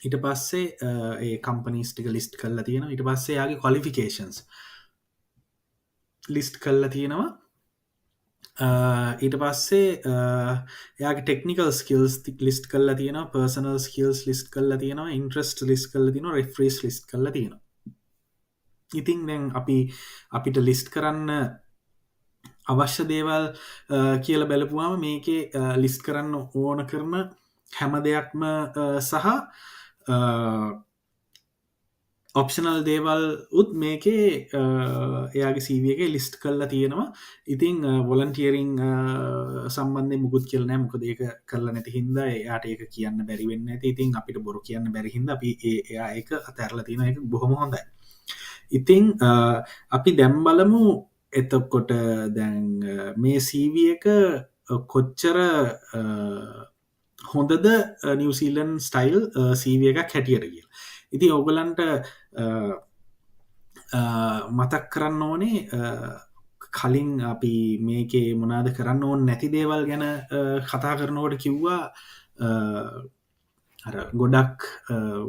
ඊට පස්සේ ඒ කම්පනීස් ටික ලිස්ට් කරලා තියෙනවා. ඊට පස්සේ යාගේ ක්වොලිෆිකේෂන්ස් ලිස්ට් කරලා තියෙනවා. ඊට පස්සේ යාගේ ටෙක්නිකල් ස්කිල්ස් ලිස්ට් කරලා තියෙනවා, පර්සනල් ස්කිල්ස් ලිස්ට් කරලා තියෙනවා, ඉන්ට්‍රස්ට් ලිස්ට් කරලා තියෙනවා, රෙෆරන්ස් ලිස්ට් කරලා තියෙනවා. ඉතින් දැන් අපිට ලිස්ට් කරන්න අවශ්‍ය දේවල් කියලා බලපුවාම මේකේ ලිස්ට් කරන්න ඕන කරන හැම දෙයක්ම සහ ඔප්ෂනල් දේවල් උත් මේකේ එයාගේ CV එකේ ලිස්ට් කරලා තියෙනවා. ඉතින් වොලන්ටියරින් සම්බන්ධයෙන් මුකුත් කියලා නැහැ. මොකද ඒක කරලා නැති හින්දා එයාට ඒක කියන්න බැරි වෙන්නේ නැති. ඉතින් අපිට බොරු කියන්න බැරි හින්දා අපි එයා ඒක අතහැරලා තියෙනවා. ඒක බොහොම හොඳයි. ඉතින් අපි දැන් බලමු එතකොට දැන් මේ CV එක කොච්චර හොඳද නිව්සීලන්ඩ් ස්ටයිල් CV එකක් හැටියට කියලා. ඉතින් ඔයගලන්ට මතක් කරන්න ඕනේ කලින් අපි මේකේ මොනවාද කරන්න ඕනේ නැති දේවල් ගැන කතා කරනකොට කිව්වා අර ගොඩක්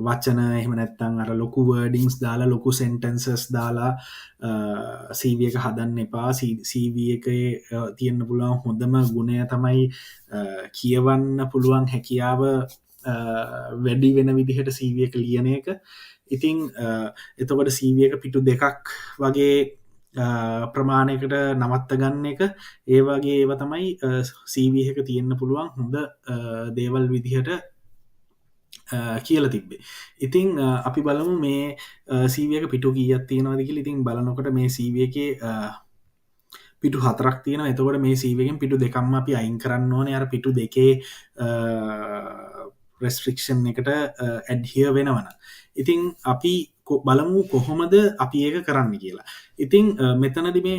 වචන එහෙම නැත්නම් අර ලොකු වර්ඩින්ග්ස් දාලා ලොකු සෙන්ටෙන්සස් දාලා CV එක හදන්න එපා. CV එකේ තියෙන්න පුළුවන් හොඳම ගුණය තමයි කියවන්න පුළුවන් හැකියාව වැඩි වෙන විදිහට CV එක ලියන එක. ඉතින් එතකොට CV එක පිටු 2ක් වගේ ප්‍රමාණයකට නවත්ත ගන්න එක, ඒ වගේ ඒවා තමයි CV එක තියෙන්න පුළුවන් හොඳ දේවල් විදිහට කියලා තිබ්බේ. ඉතින් අපි බලමු මේ CV එක පිටු කීයක් තියෙනවද කියලා. ඉතින් බලනකොට මේ CV එකේ පිටු 4ක් තියෙනවා. එතකොට මේ CV එකෙන් පිටු 2ක්ම අපි අයින් කරන්න ඕනේ. අර පිටු 2 රෙස්ට්‍රික්ෂන් එකට ඇඩ්හියර් වෙනවනම්. ඉතින් අපි බලමු කොහොමද අපි ඒක කරන්න කියලා. ඉතින් මෙතනදි මේ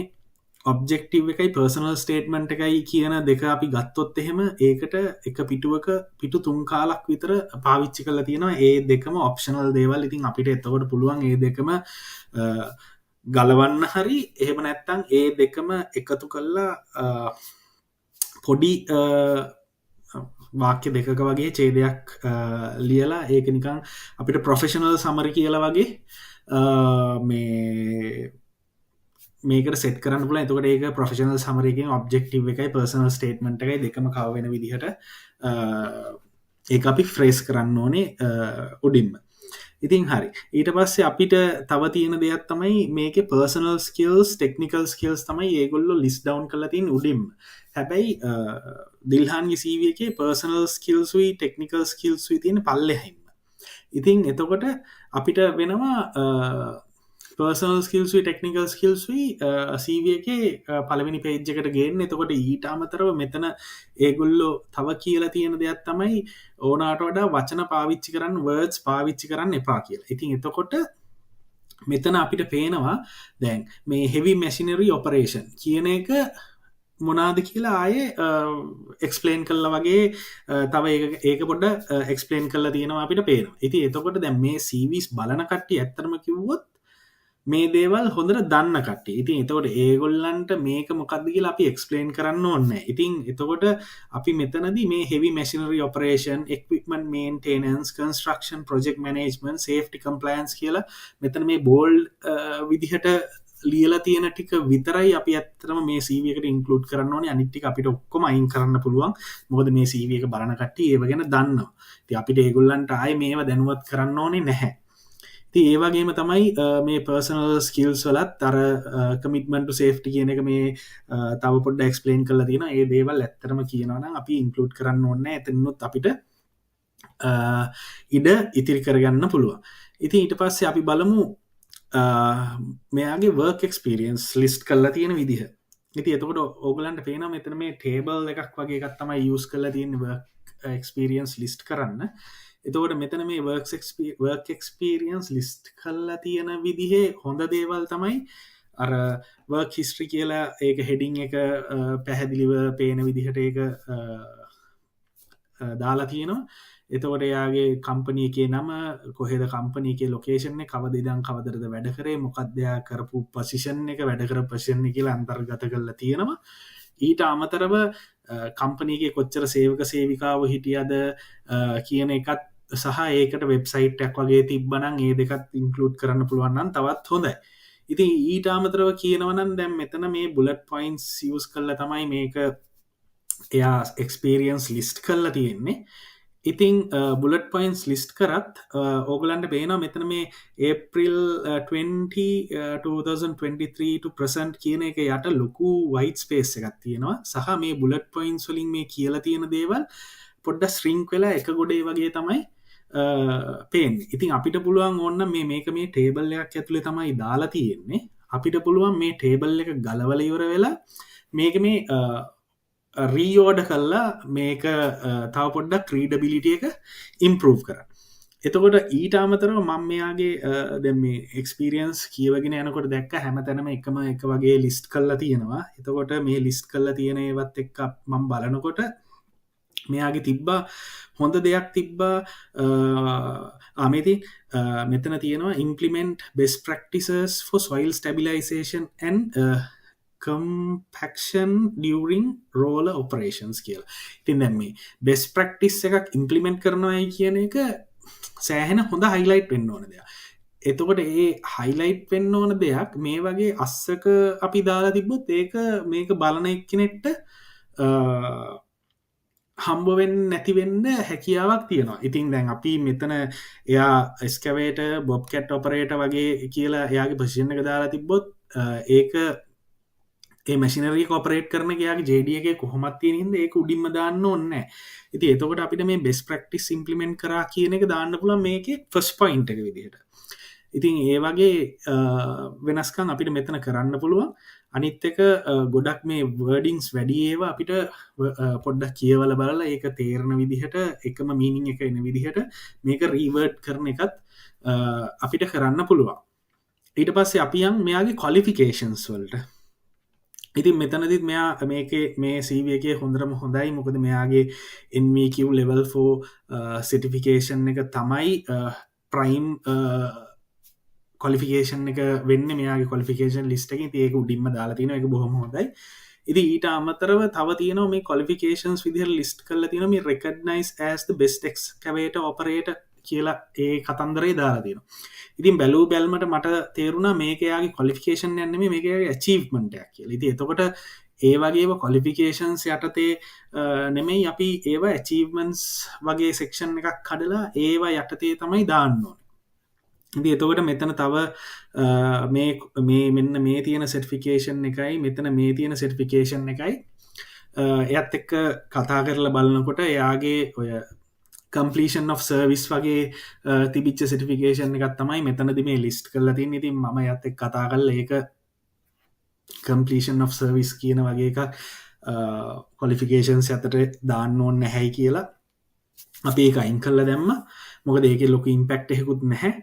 ඔබ්ජෙක්ටිව් එකයි පර්සනල් ස්ටේට්මන්ට් එකයි කියන දෙක අපි ගත්තොත් එහෙම ඒකට එක පිටුවක පිටු 3 කාලක් විතර පාවිච්චි කරලා තියෙනවා. ඒ දෙකම ඔප්ෂනල් දේවල්. ඉතින් අපිට එතකොට පුළුවන් ඒ දෙකම ගලවන්න හරි එහෙම නැත්නම් ඒ දෙකම එකතු කරලා පොඩි වාක්‍ය දෙකක වගේ ඡේදයක් ලියලා ඒක නිකන් අපිට ප්‍රොෆෙෂනල් සමරි කියලා වගේ මේකට සෙට් කරන්න පුළුවන්. එතකොට ඒක ප්‍රොෆෙෂනල් සමරි එකකින් ඔබ්ජෙක්ටිව් එකයි පර්සනල් ස්ටේට්මන්ට් එකයි දෙකම කව වෙන විදිහට ඒක අපි ෆ්‍රේස් කරන්න ඕනේ උඩින්ම. ඉතින් හරි ඊට පස්සේ අපිට තව තියෙන දෙයක් තමයි මේකේ පර්සනල් ස්කිල්ස් ටෙක්නිකල් ස්කිල්ස් තමයි ඒගොල්ලෝ ලිස්ට් ඩවුන් කරලා තියෙන උඩින්ම. හැබැයි දිල්හාන්ගේ CV එකේ පර්සනල් ස්කිල්ස් උයි ටෙක්නිකල් ස්කිල්ස් උයි තියෙන පල්ලෙහින්ම. ඉතින් එතකොට අපිට වෙනවා පර්සනල් ස්කිල්ස් උයි ටෙක්නිකල් ස්කිල්ස් උයි CV එකේ පළවෙනි පේජ් එකට ගේන්න. එතකොට ඊට අමතරව මෙතන ඒගොල්ලෝ තව කියලා තියෙන දෙයක් තමයි ඕනාට වඩා වචන පාවිච්චි කරන්න වර්ඩ්ස් පාවිච්චි කරන්න එපා කියලා. ඉතින් එතකොට මෙතන අපිට පේනවා දැන් මේ heavy machinery operation කියන එක මොනාද කියලා ආයේ එක්ස්ප්ලේන් කළා වගේ තව ඒක පොඩ්ඩ එක්ස්ප්ලේන් කරලා තියෙනවා අපිට පේනවා. ඉතින් එතකොට දැන් මේ CVs බලන කට්ටිය ඇත්තටම කිව්වොත් මේ දේවල් හොඳට දන්න කට්ටිය. ඉතින් එතකොට ඒගොල්ලන්ට මේක මොකක්ද කියලා අපි එක්ස්ප්ලේන් කරන්න ඕනේ. ඉතින් එතකොට අපි මෙතනදී මේ heavy machinery operation, equipment maintenance, construction, project management, safety compliance කියලා මෙතන මේ bold විදිහට ලියලා තියෙන ටික විතරයි අපි ඇත්තටම මේ CV එකට ඉන්ක්ලූඩ් කරන්න ඕනේ. අනිත් ටික අපිට ඔක්කොම අයින් කරන්න පුළුවන්. මොකද මේ CV එක බලන කට්ටිය ඒව ගැන දන්නවා. ඉතින් අපිට ඒගොල්ලන්ට ආයේ මේව දැනුවත් කරන්න ඕනේ නැහැ. ඉතින් ඒ වගේම තමයි මේ පර්සනල් ස්කිල්ස් වලත් අර කමිට්මන්ට් ටු සේෆ්ටි කියන එක මේ තව පොඩ්ඩක් එක්ස්ප්ලেইন කරලා තියෙනවා. ඒ දේවල් ඇත්තටම කියනවා නම් අපි ඉන්ක්ලූඩ් කරන්න ඕනේ නැහැ. එතනොත් අපිට ඉඩ ඉතිරි කරගන්න පුළුවන්. ඉතින් ඊට පස්සේ අපි බලමු මෙයාගේ වර්ක් එක්ස්පීරියන්ස් ලිස්ට් කරලා තියෙන විදිහ. ඉතින් එතකොට ඕගලන්ට පේනවා මෙතන මේ ටේබල් එකක් වගේ එකක් තමයි යූස් කරලා තියෙන්නේ වර්ක් එක්ස්පීරියන්ස් ලිස්ට් කරන්න. එතකොට මෙතන මේ වර්ක් එක්ස්පීරියන්ස් ලිස්ට් කරලා තියෙන විදිහේ හොඳ දේවල් තමයි අර වර්ක් හිස්ටරි කියලා ඒක හෙඩින් එක පැහැදිලිව පේන විදිහට ඒක දාලා තියෙනවා. එතකොට එයාගේ කම්පනී එකේ නම කොහෙද කම්පනී එකේ ලොකේෂන් එක කවද ඉඳන් කවදද වැඩ කරේ මොකක්ද එයා කරපු පොසිෂන් එක වැඩ කරපු පොසිෂන් එක කියලා අන්තර්ගත කරලා තියෙනවා. ඊට අමතරව කම්පනී එකේ කොච්චර සේවක සේවිකාවෝ හිටියද කියන එකත් සහ ඒකට වෙබ්සයිට් එකක් වගේ තිබ්බනම් ඒ දෙකත් ඉන්ක්ලූඩ් කරන්න පුළුවන් නම් තවත් හොඳයි. ඉතින් ඊට අමතරව කියනවා නම් දැන් මෙතන මේ බුලට් පොයින්ට්ස් යූස් කරලා තමයි මේක එයා එක්ස්පීරියන්ස් ලිස්ට් කරලා තියෙන්නේ. ඉතින් බුලට් පොයින්ට්ස් ලිස්ට් කරත් ඕගලන්ට පේනවා මෙතන මේ ඒප්‍රිල් 20 2023 to present කියන එක යට ලොකු වයිට් ස්පේස් එකක් තියෙනවා. සහ මේ බුලට් පොයින්ට්ස් වලින් මේ කියලා තියෙන දේවල් පොඩ්ඩක් ශ්‍රින්ක් වෙලා එක ගොඩේ වගේ තමයි පේන්නේ. ඉතින් අපිට පුළුවන් ඕන්න මේක මේ ටේබල් එකක් ඇතුලේ තමයි දාලා තියෙන්නේ. අපිට පුළුවන් මේ ටේබල් එක ගලවලා ඉවර වෙලා මේක මේ රීෝඩ කල්ලා මේක තව පොඩ්ඩක් රීඩබිලිටිය එක ඉම්පරෝව් කරන්න. එතකොට ඊට අමතරව මම මෙයාගේ දැන් මේ එක්ස්පීරියන්ස් කියවගෙන යනකොට දැක්ක හැමතැනම එකම එක වගේ ලිස්ට් කරලා තියෙනවා. එතකොට මේ ලිස්ට් කරලා තියෙන ඒවත් එක්ක මම බලනකොට මෙයාගේ තිබ්බා හොඳ දෙයක් තිබ්බා මෙතන තියෙනවා implement best practices for soil stabilization and compaction during roller operations කියලා. ඉතින් දැන් මේ best practice එකක් implement කරනවායි කියන එක සෑහෙන හොඳ highlight වෙන්න ඕන දෙයක්. එතකොට ඒ highlight වෙන්න ඕන දෙයක් මේ වගේ අස්සක අපි දාලා තිබ්බොත් ඒක මේක බලන එක්කෙනෙක්ට හම්බ වෙන්නේ නැති වෙන්න හැකියාවක් තියෙනවා. ඉතින් දැන් අපි මෙතන එයා excavator bobcat operator වගේ කියලා එයාගේ පොසිෂන් එක දාලා තිබ්බොත් ඒක ඒ මැෂිනරි එක ඔපරේට් කරන එයාගේ JD එකේ කොහොමද තියෙන හින්දා ඒක උඩින්ම දාන්න ඕනේ නැහැ. ඉතින් එතකොට අපිට මේ best practice implement කරා කියන එක දාන්න පුළුවන් මේකේ first point එක විදිහට. ඉතින් ඒ වගේ වෙනස්කම් අපිට මෙතන කරන්න පුළුවන්. අනිත් එක ගොඩක් මේ wordings වැඩි ඒවා අපිට පොඩ්ඩක් කියවලා බලලා ඒක තේරෙන විදිහට එකම meaning එක එන විදිහට මේක reword කරන එකත් අපිට කරන්න පුළුවන්. ඊට පස්සේ අපි යන් මෙයාගේ qualifications වලට. ඉතින් මෙතනදිත් මෙයා මේ CV එකේ හොඳටම හොඳයි මොකද මෙයාගේ NVQ level 4 certification එක තමයි ප්‍රයිම් කොලිෆිකේෂන් එක වෙන්න මෙයාගේ කොලිෆිකේෂන් ලිස්ට එක ඒක උඩින්ම දාලා තියෙන එක බොහොම හොඳයි. ඉතින් ඊට අමතරව තව තියෙනවා මේ කොලිෆිකේෂන්ස් විදිහට ලිස්ට් කරලා තියෙනවා මේ recognize as the best excavator operator කියලා ඒ කතන්දරේ දාලා තියෙනවා. ඉතින් බැලූ බැල්මට මට තේරුණා මේක යාගේ කොලිෆිකේෂන් එකක් නෙමෙයි මේක යාගේ achievement එකක් කියලා. ඉතින් එතකොට ඒ වගේම කොලිෆිකේෂන්ස් යටතේ නෙමෙයි අපි ඒවා achievements වගේ section එකක් කඩලා ඒවා යටතේ තමයි දාන්න ඕනේ. ඉතින් එතකොට මෙතන තව මේ මෙන්න මේ තියෙන සර්ටිෆිකේෂන් එකයි මෙතන මේ තියෙන සර්ටිෆිකේෂන් එකයි එයත් එක්ක කතා කරලා බලනකොට එයාගේ ඔය completion of service වගේ තිබිච්ච සර්ටිෆිකේෂන් එකක් තමයි මෙතනදි මේ ලිස්ට් කරලා තියෙන්නේ. ඉතින් මම එයත් එක්ක කතා කරලා ඒක completion of service කියන වගේ එකක් qualifications යටට දාන්න ඕනේ නැහැයි කියලා අපි ඒක අයින් කරලා දැම්මා. මොකද ඒකේ ලොකු ඉම්පැක්ට් එකකුත් නැහැ.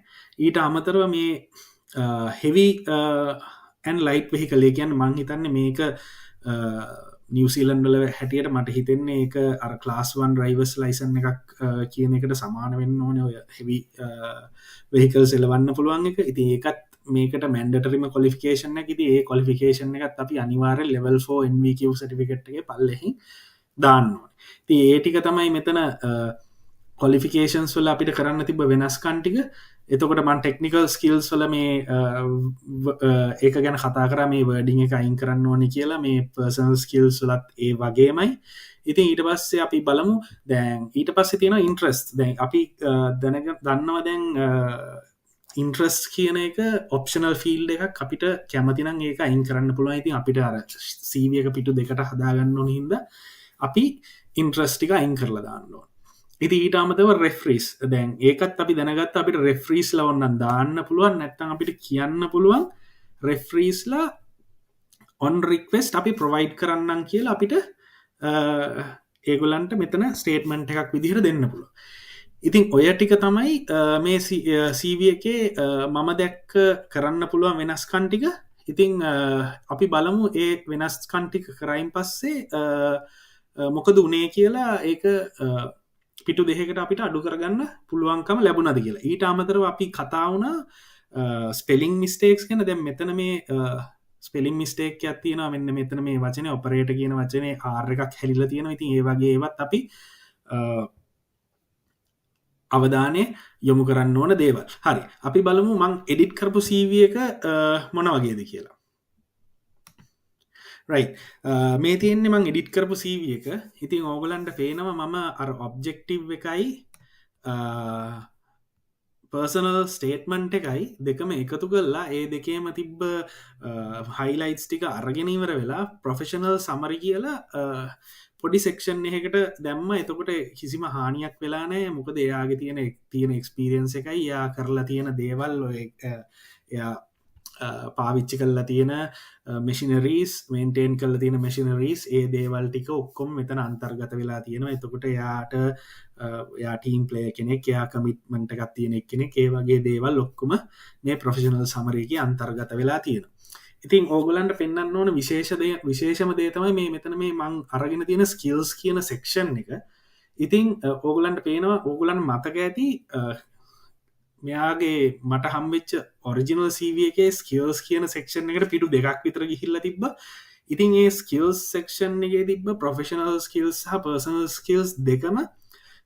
ඊට අමතරව මේ heavy and light vehicle කියන්නේ මං හිතන්නේ මේක නිව්සීලන්ඩ් වල හැටියට මට හිතෙන්නේ ඒක අර class 1 drivers license එකක් කියන එකට සමාන වෙන්න ඕනේ ඔය heavy vehicles එලවන්න පුළුවන් එක. ඉතින් ඒකත් මේකට mandatory qualification එකක්. ඉතින් ඒ qualification එකත් අපි අනිවාර්යෙන් level 4 NVQ certificate එකේ පල්ලෙහින් දාන්න ඕනේ. ඉතින් ඒ ටික තමයි මෙතන qualifications වල අපිට කරන්න තිබ්බ වෙනස්කම් ටික. එතකොට මම ටෙක්නිකල් ස්කිල්ස් වල මේ ඒක ගැන කතා කරා මේ වර්ඩින් එක අයින් කරන්න ඕනේ කියලා මේ පර්සනල් ස්කිල්ස් වලත් ඒ වගේමයි. ඉතින් ඊට පස්සේ අපි බලමු දැන් ඊට පස්සේ තියෙනවා ඉන්ට්‍රස්ට්. දැන් අපි දන්නවා දැන් ඉන්ට්‍රස්ට් කියන එක ඔප්ෂනල් ෆීල්ඩ් එකක් අපිට කැමති නම් ඒක අයින් කරන්න පුළුවන්. ඉතින් අපිට අර CV එක පිටු දෙකට හදාගන්න ඕන හින්දා අපි ඉන්ට්‍රස්ට් ටික අයින් කරලා දාන්න ඕන. ඉතින් ඊට අමතරව රෙෆරන්ස් දැන් ඒකත් අපි දැනගත්ත අපිට රෙෆරන්ස්ලා ඕනනම් දාන්න පුළුවන් නැත්නම් අපිට කියන්න පුළුවන් රෙෆරන්ස්ලා on request අපි provide කරන්නම් කියලා අපිට ඒගොල්ලන්ට මෙතන ස්ටේට්මන්ට් එකක් විදිහට දෙන්න පුළුවන්. ඉතින් ඔය ටික තමයි මේ CV එකේ මම දැක්ක කරන්න පුළුවන් වෙනස්කම් ටික. ඉතින් අපි බලමු ඒ වෙනස්කම් ටික කරයින් පස්සේ මොකද උනේ කියලා ඒක පිටු දෙකකට අපිට අඩු කරගන්න පුළුවන්කම ලැබුණාද කියලා. ඊට අමතරව අපි කතා වුණා ස්පෙලිං මිස්ටේක්ස් ගැන. දැන් මෙතන මේ ස්පෙලිං මිස්ටේක් එකක් තියෙනවා. මෙන්න මෙතන මේ වචනේ ඔපරේටර් කියන වචනේ R එකක් හැලිලා තියෙනවා. ඉතින් ඒ වගේ ඒවත් අපි අවධානය යොමු කරන්න ඕන දේවල්. හරි. අපි බලමු මං එඩිට් කරපු CV එක මොන වගේද කියලා. right මේ තියෙන්නේ මං එඩිට් කරපු CV එක. ඉතින් ඕගලන්ට පේනවා මම අර ඔබ්ජෙක්ටිව් එකයි පර්සනල් ස්ටේට්මන්ට් එකයි දෙකම එකතු කරලා ඒ දෙකේම තිබ්බ හයිලයිට්ස් ටික අරගෙන ඉවර වෙලා ප්‍රොෆෙෂනල් සමරි කියලා පොඩි සෙක්ෂන් එකකට දැම්ම. එතකොට කිසිම හානියක් වෙලා නැහැ. මොකද එයාගේ තියෙන එක්ස්පීරියන්ස් එකයි එයා කරලා තියෙන දේවල් ඔය එයා පාවිච්චි කරලා තියෙන මැෂිනරීස් මේන්ටේන් කරලා තියෙන මැෂිනරීස් ඒ දේවල් ටික ඔක්කොම මෙතන අන්තර්ගත වෙලා තියෙනවා. එතකොට එයා ටීම් ප්ලේයර් කෙනෙක්, එයා කමිට්මන්ට් එකක් තියෙන කෙනෙක්, ඒ වගේ දේවල් ඔක්කොම මේ ප්‍රොෆෙෂනල් සමරි එකේ අන්තර්ගත වෙලා තියෙනවා. ඉතින් ඕගලන්ට පෙන්වන්න ඕන විශේෂම දේ තමයි මේ මෙතන මේ මං අරගෙන තියෙන ස්කිල්ස් කියන සෙක්ෂන් එක. ඉතින් ඕගලන්ට පේනවා ඕගලන්ට මතක ඇති මෙයාගේ මට හම්බෙච්ච ඔරිජිනල් CV එකේ ස්කිල්ස් කියන සෙක්ෂන් එකට පිටු දෙකක් විතර ගිහිල්ලා තිබ්බා. ඉතින් ඒ ස්කිල්ස් සෙක්ෂන් එකේ තිබ්බ ප්‍රොෆෙෂනල් ස්කිල්ස් සහ පර්සනල් ස්කිල්ස් දෙකම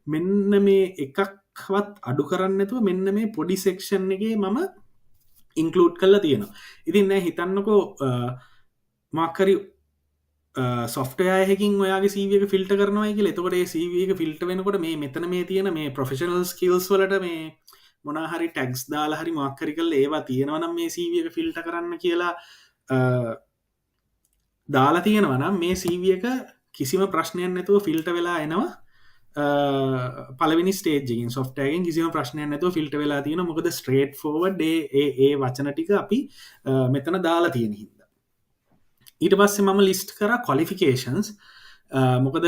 මෙන්න මේ එකක්වත් අඩු කරන්නේ නැතුව මෙන්න මේ පොඩි සෙක්ෂන් එකේ මම ඉන්ක්ලූඩ් කරලා තියෙනවා. ඉතින් දැන් හිතන්නකෝ මොකක් හරි software එකකින් ඔයාගේ CV එක ෆිල්ටර් කරනවායි කියලා. එතකොට ඒ CV එක ෆිල්ටර් වෙනකොට මේ මෙතන මේ තියෙන මේ ප්‍රොෆෙෂනල් ස්කිල්ස් වලට මේ මොනා හරි ටැග්ස් දාලා හරි මොකක් හරි කරලා ඒවා තියෙනවා නම් මේ CV එක ෆිල්ටර් කරන්න කියලා දාලා තියෙනවා නම් මේ CV එක කිසිම ප්‍රශ්නයක් නැතුව ෆිල්ටර් වෙලා එනවා. පළවෙනි ස්ටේජ් එකකින් software එකෙන් කිසිම ප්‍රශ්නයක් නැතුව ෆිල්ටර් වෙලා තියෙනවා. මොකද straight forward ඒ වචන ටික අපි මෙතන දාලා තියෙන හින්දා. ඊට පස්සේ මම ලිස්ට් කරා qualifications. මොකද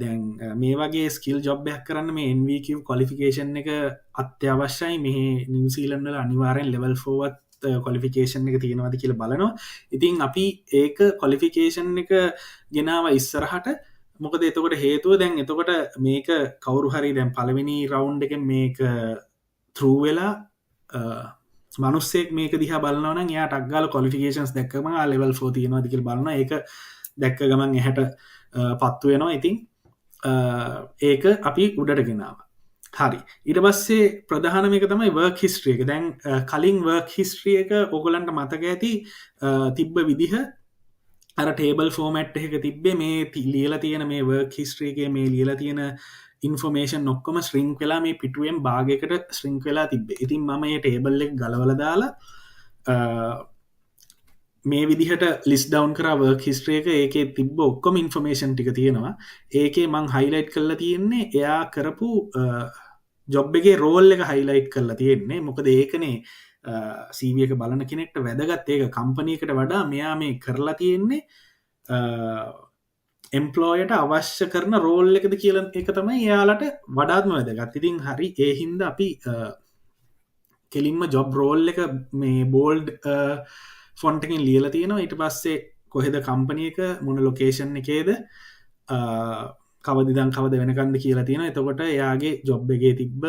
දැන් මේ වගේ ස්කිල් ජොබ් එකක් කරන්න මේ NVQ qualification එක අත්‍යවශ්‍යයි. මේ නිව්සීලන්ඩ් වල අනිවාර්යෙන් level 4වත් කොලිෆිකේෂන් එක තියෙනවාද කියලා බලනවා. ඉතින් අපි ඒක කොලිෆිකේෂන් එක ගෙනාව ඉස්සරහට මොකද එතකොට හේතුව දැන් එතකොට මේක කවුරු හරි දැන් පළවෙනි රවුන්ඩ් එකෙන් මේක through වෙලා මනුස්සෙක් මේක දිහා බලනවා නම් එයා ටක් ගාලා qualifications දැක්කම level 4 තියෙනවාද කියලා බලනවා. ඒක දැක්ක ගමන් එහට පත්තු වෙනවා. ඉතින් ඒක අපි උඩට ගෙනාවා. හරි. ඊට පස්සේ ප්‍රධානම එක තමයි work history එක. දැන් කලින් work history එක ඕගොල්ලන්ට මතක ඇති තිබ්බ විදිහ අර ටේබල් ෆෝමැට් එක තිබ්බේ මේ ලියලා තියෙන මේ work history එකේ මේ ලියලා තියෙන ඉන්ෆර්මේෂන් ඔක්කොම ශ්‍රින්ක් වෙලා මේ පිටුවෙන් භාගයකට ශ්‍රින්ක් වෙලා තිබ්බේ. ඉතින් මම මේ ටේබල් එක ගලවලා දාලා මේ විදිහට ලිස්ට් ඩවුන් කරා work history එක. ඒකේ තිබ්බ ඔක්කොම ඉන්ෆර්මේෂන් ටික තියෙනවා. ඒකේ මං highlight කරලා තියෙන්නේ එයා කරපු ජොබ් එකේ රෝල් එක highlight කරලා තියෙන්නේ. මොකද ඒකනේ CV එක බලන කෙනෙක්ට වැදගත්. ඒක කම්පැනි එකට වඩා මෙයා මේ කරලා තියෙන්නේ එම්ප්ලොයට අවශ්‍ය කරන රෝල් එකද කියලා එක තමයි එයාලට වඩාත්ම වැදගත්. ඉතින් හරි ඒ හින්දා අපි කෙලින්ම ජොබ් රෝල් එක මේ බෝල්ඩ් ෆොන්ට් එකකින් ලියලා තියෙනවා. ඊට පස්සේ කොහෙද කම්පැනි එක මොන ලොකේෂන් එකේද කවද ඉඳන් කවද වෙනකන්ද කියලා තියෙනවා. එතකොට එයාගේ ජොබ් එකේ තිබ්බ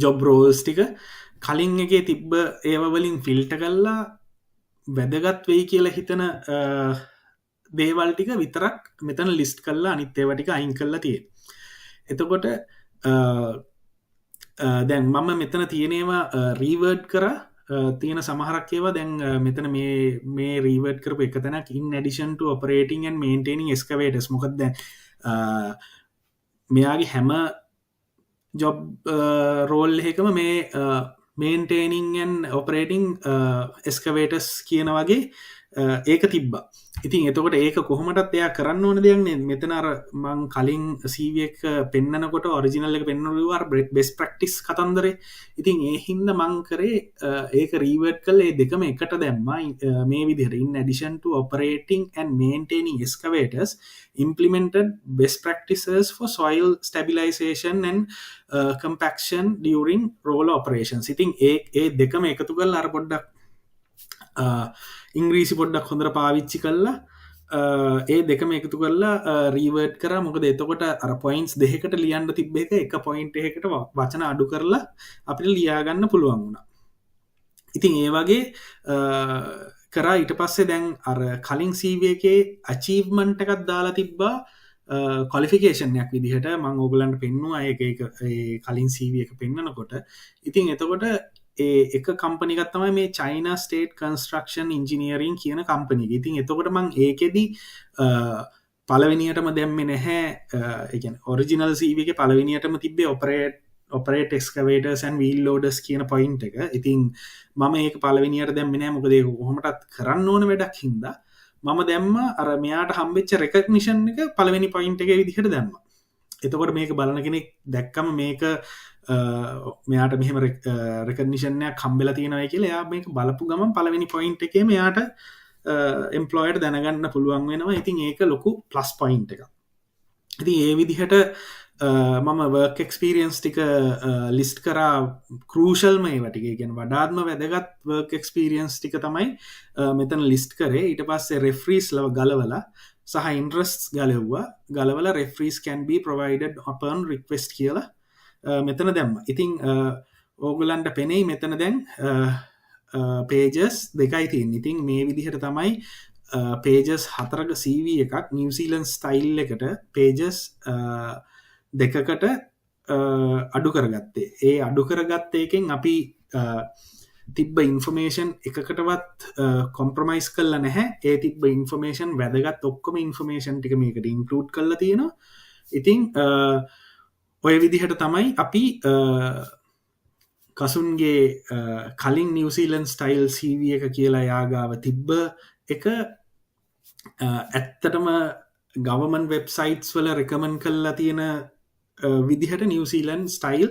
ජොබ් රෝල්ස් ටික කලින් එකේ තිබ්බ ඒවා වලින් ෆිල්ටර් කරලා වැදගත් වෙයි කියලා හිතන දේවල් ටික විතරක් මෙතන ලිස්ට් කරලා අනිත් ඒවා ටික අයින් කරලා තියෙනවා. එතකොට දැන් මම මෙතන තියෙනවා රීවර්ඩ් කරා තියෙන සමහරක් ඒවා දැන් මෙතන මේ රීවර්ඩ් කරපු එක තැනක් in addition to operating and maintaining excavators. මොකද දැන් මෙයාගේ හැම ජොබ් රෝල් එකකම මේ maintaining and operating excavators කියන වගේ ඒක තිබ්බා. ඉතින් එතකොට ඒක කොහොමටත් එයා කරන්න ඕන දෙයක් නේ. මෙතන අර මං කලින් CV එක පෙන්නනකොට ඔරිජිනල් එක පෙන්නනවා අර best practice කතන්දරේ. ඉතින් ඒ හින්දා මං කරේ ඒක රීවර්ඩ් කරලා ඒ දෙකම එකට දැම්මා. මේ විදිහට in addition to operating and maintaining excavators implemented best practices for soil stabilization and compaction during roller operations. ඉතින් ඒ දෙකම එකතු කරලා අර පොඩ්ඩක් ඉංග්‍රීසි පොඩ්ඩක් හොඳට පාවිච්චි කරලා ඒ දෙකම එකතු කරලා රීවර්ඩ් කරා. මොකද එතකොට අර පොයින්ට්ස් දෙකකට ලියන්න තිබ්බ එක පොයින්ට් එකකට වචන අඩු කරලා අපිට ලියා ගන්න පුළුවන් වුණා. ඉතින් ඒ වගේ කරා. ඊට පස්සේ දැන් අර කලින් CV එකේ achievement එකක් දාලා තිබ්බා qualification එකක් විදිහට. මම ඕගලන්ට පෙන්නුවා ඒක කලින් CV එක පෙන්නනකොට. ඉතින් එතකොට එක කම්පනි එකක් තමයි මේ China State Construction Engineering කියන කම්පනි එක. ඉතින් එතකොට මම ඒකෙදි පළවෙනියටම දැම්මේ නැහැ. ඒ කියන්නේ ඔරිජිනල් CV එකේ පළවෙනියටම තිබ්බේ operate excavators and wheel loaders කියන පොයින්ට් එක. ඉතින් මම ඒක පළවෙනියට දැම්මේ නැහැ. මොකද ඒක කොහොමදත් කරන්න ඕන වැඩක් හින්දා මම දැම්මා අර මෙයාට හම්බෙච්ච recognition එක පළවෙනි පොයින්ට් එකේ විදිහට දැම්මා. එතකොට මේක බලන කෙනෙක් දැක්කම මේක මෙයාට මෙහෙම රෙකග්නිෂන් එකක් හම්බෙලා තියෙනවා කියලා එයා මේක බලපු ගමන් පළවෙනි පොයින්ට් එකේම එයාට එම්ප්ලොයර්ට දැනගන්න පුළුවන් වෙනවා. ඉතින් ඒක ලොකු ප්ලස් පොයින්ට් එකක්. ඉතින් ඒ විදිහට මම work experience ටික ලිස්ට් කරා. crucial මේවා ටික. ඒ කියන්නේ වඩාත්ම වැදගත් work experience ටික තමයි මෙතන ලිස්ට් කරේ. ඊට පස්සේ referees ගලවලා සහ interests ගලවලා referees can be provided upon request කියලා මෙතන දැම්මා. ඉතින් ඕගලන්ට පෙනෙයි මෙතන දැන් pages දෙකයි තියෙන්නේ. ඉතින් මේ විදිහට තමයි pages 4ක CV එකක් New Zealand style එකට pages දෙකකට අඩු කරගත්තේ. ඒ අඩු කරගත්ත එකෙන් අපි තිබ්බ ඉන්ෆර්මේෂන් එකකටවත් කොම්ප්‍රොමයිස් කරලා නැහැ. ඒ තිබ්බ ඉන්ෆර්මේෂන් වැදගත් ඔක්කොම ඉන්ෆර්මේෂන් ටික මේකට ඉන්ක්ලූඩ් කරලා තියෙනවා. ඉතින් ඔය විදිහට තමයි අපි කසුන්ගේ කලින් New Zealand style CV එක කියලා යාගාව තිබ්බ එක ඇත්තටම government websites වල recommend කරලා තියෙන විදිහට New Zealand style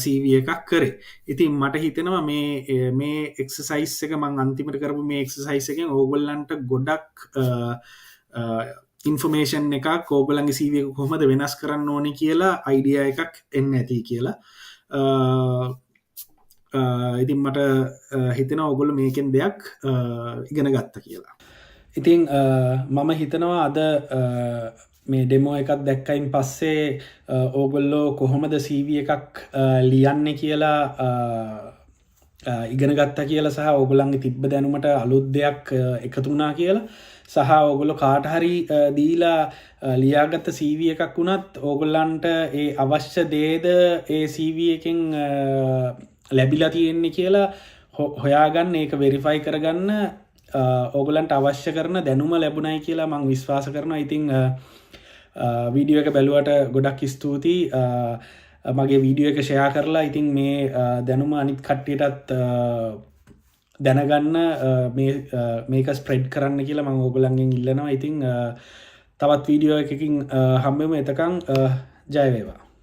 CV එකක් කරේ. ඉතින් මට හිතෙනවා මේ exercise එක මම අන්තිමට කරපු මේ exercise එකෙන් ඕගොල්ලන්ට ගොඩක් information එකක් ඕගොල්ලන්ගේ CV එක කොහොමද වෙනස් කරන්න ඕනේ කියලා idea එකක් එන්න ඇති කියලා. ඉතින් මට හිතෙන ඔගොල්ල මේකෙන් දෙයක් ඉගෙන ගත්ත කියලා. ඉතිං මම හිතනවා අද මේ ඩෙමෝ එකක් දැක්කයින් පස්සේ ඕගොල්ලෝ කොහොමද CV එකක් ලියන්න කියලා ඉගෙන ගත්තා කියලා සහ ඕගොල්ලන්ගේ තිබ්බ දැනුමට අලුත් දෙයක් එකතු වුණා කියලා සහ ඕගොල්ලෝ කාට හරි දීලා ලියාගත්ත CV එකක් වුණත් ඕගොල්ලන්ට ඒ අවශ්‍ය දේද ඒ CV එකෙන් ලැබිලා තියෙන්නේ කියලා හොයාගන්න ඒක වෙරිෆයි කරගන්න ඕගොල්ලන්ට අවශ්‍ය කරන දැනුම ලැබුණයි කියලා මං විශ්වාස කරනවා. ඉතින් වීඩියෝ එක බැලුවට ගොඩක් ස්තුතියි. මගේ වීඩියෝ එක ෂෙයා කරලා ඉතින් මේ දැනුම අනිත් කට්ටියටත් දැනගන්න මේක ස්ප්‍රෙඩ් කරන්න කියලා මම ඕගොල්ලන්ගෙන් ඉල්ලනවා. ඉතින් තවත් වීඩියෝ එකකින් හම්බෙමු. එතකන් ජය වේවා.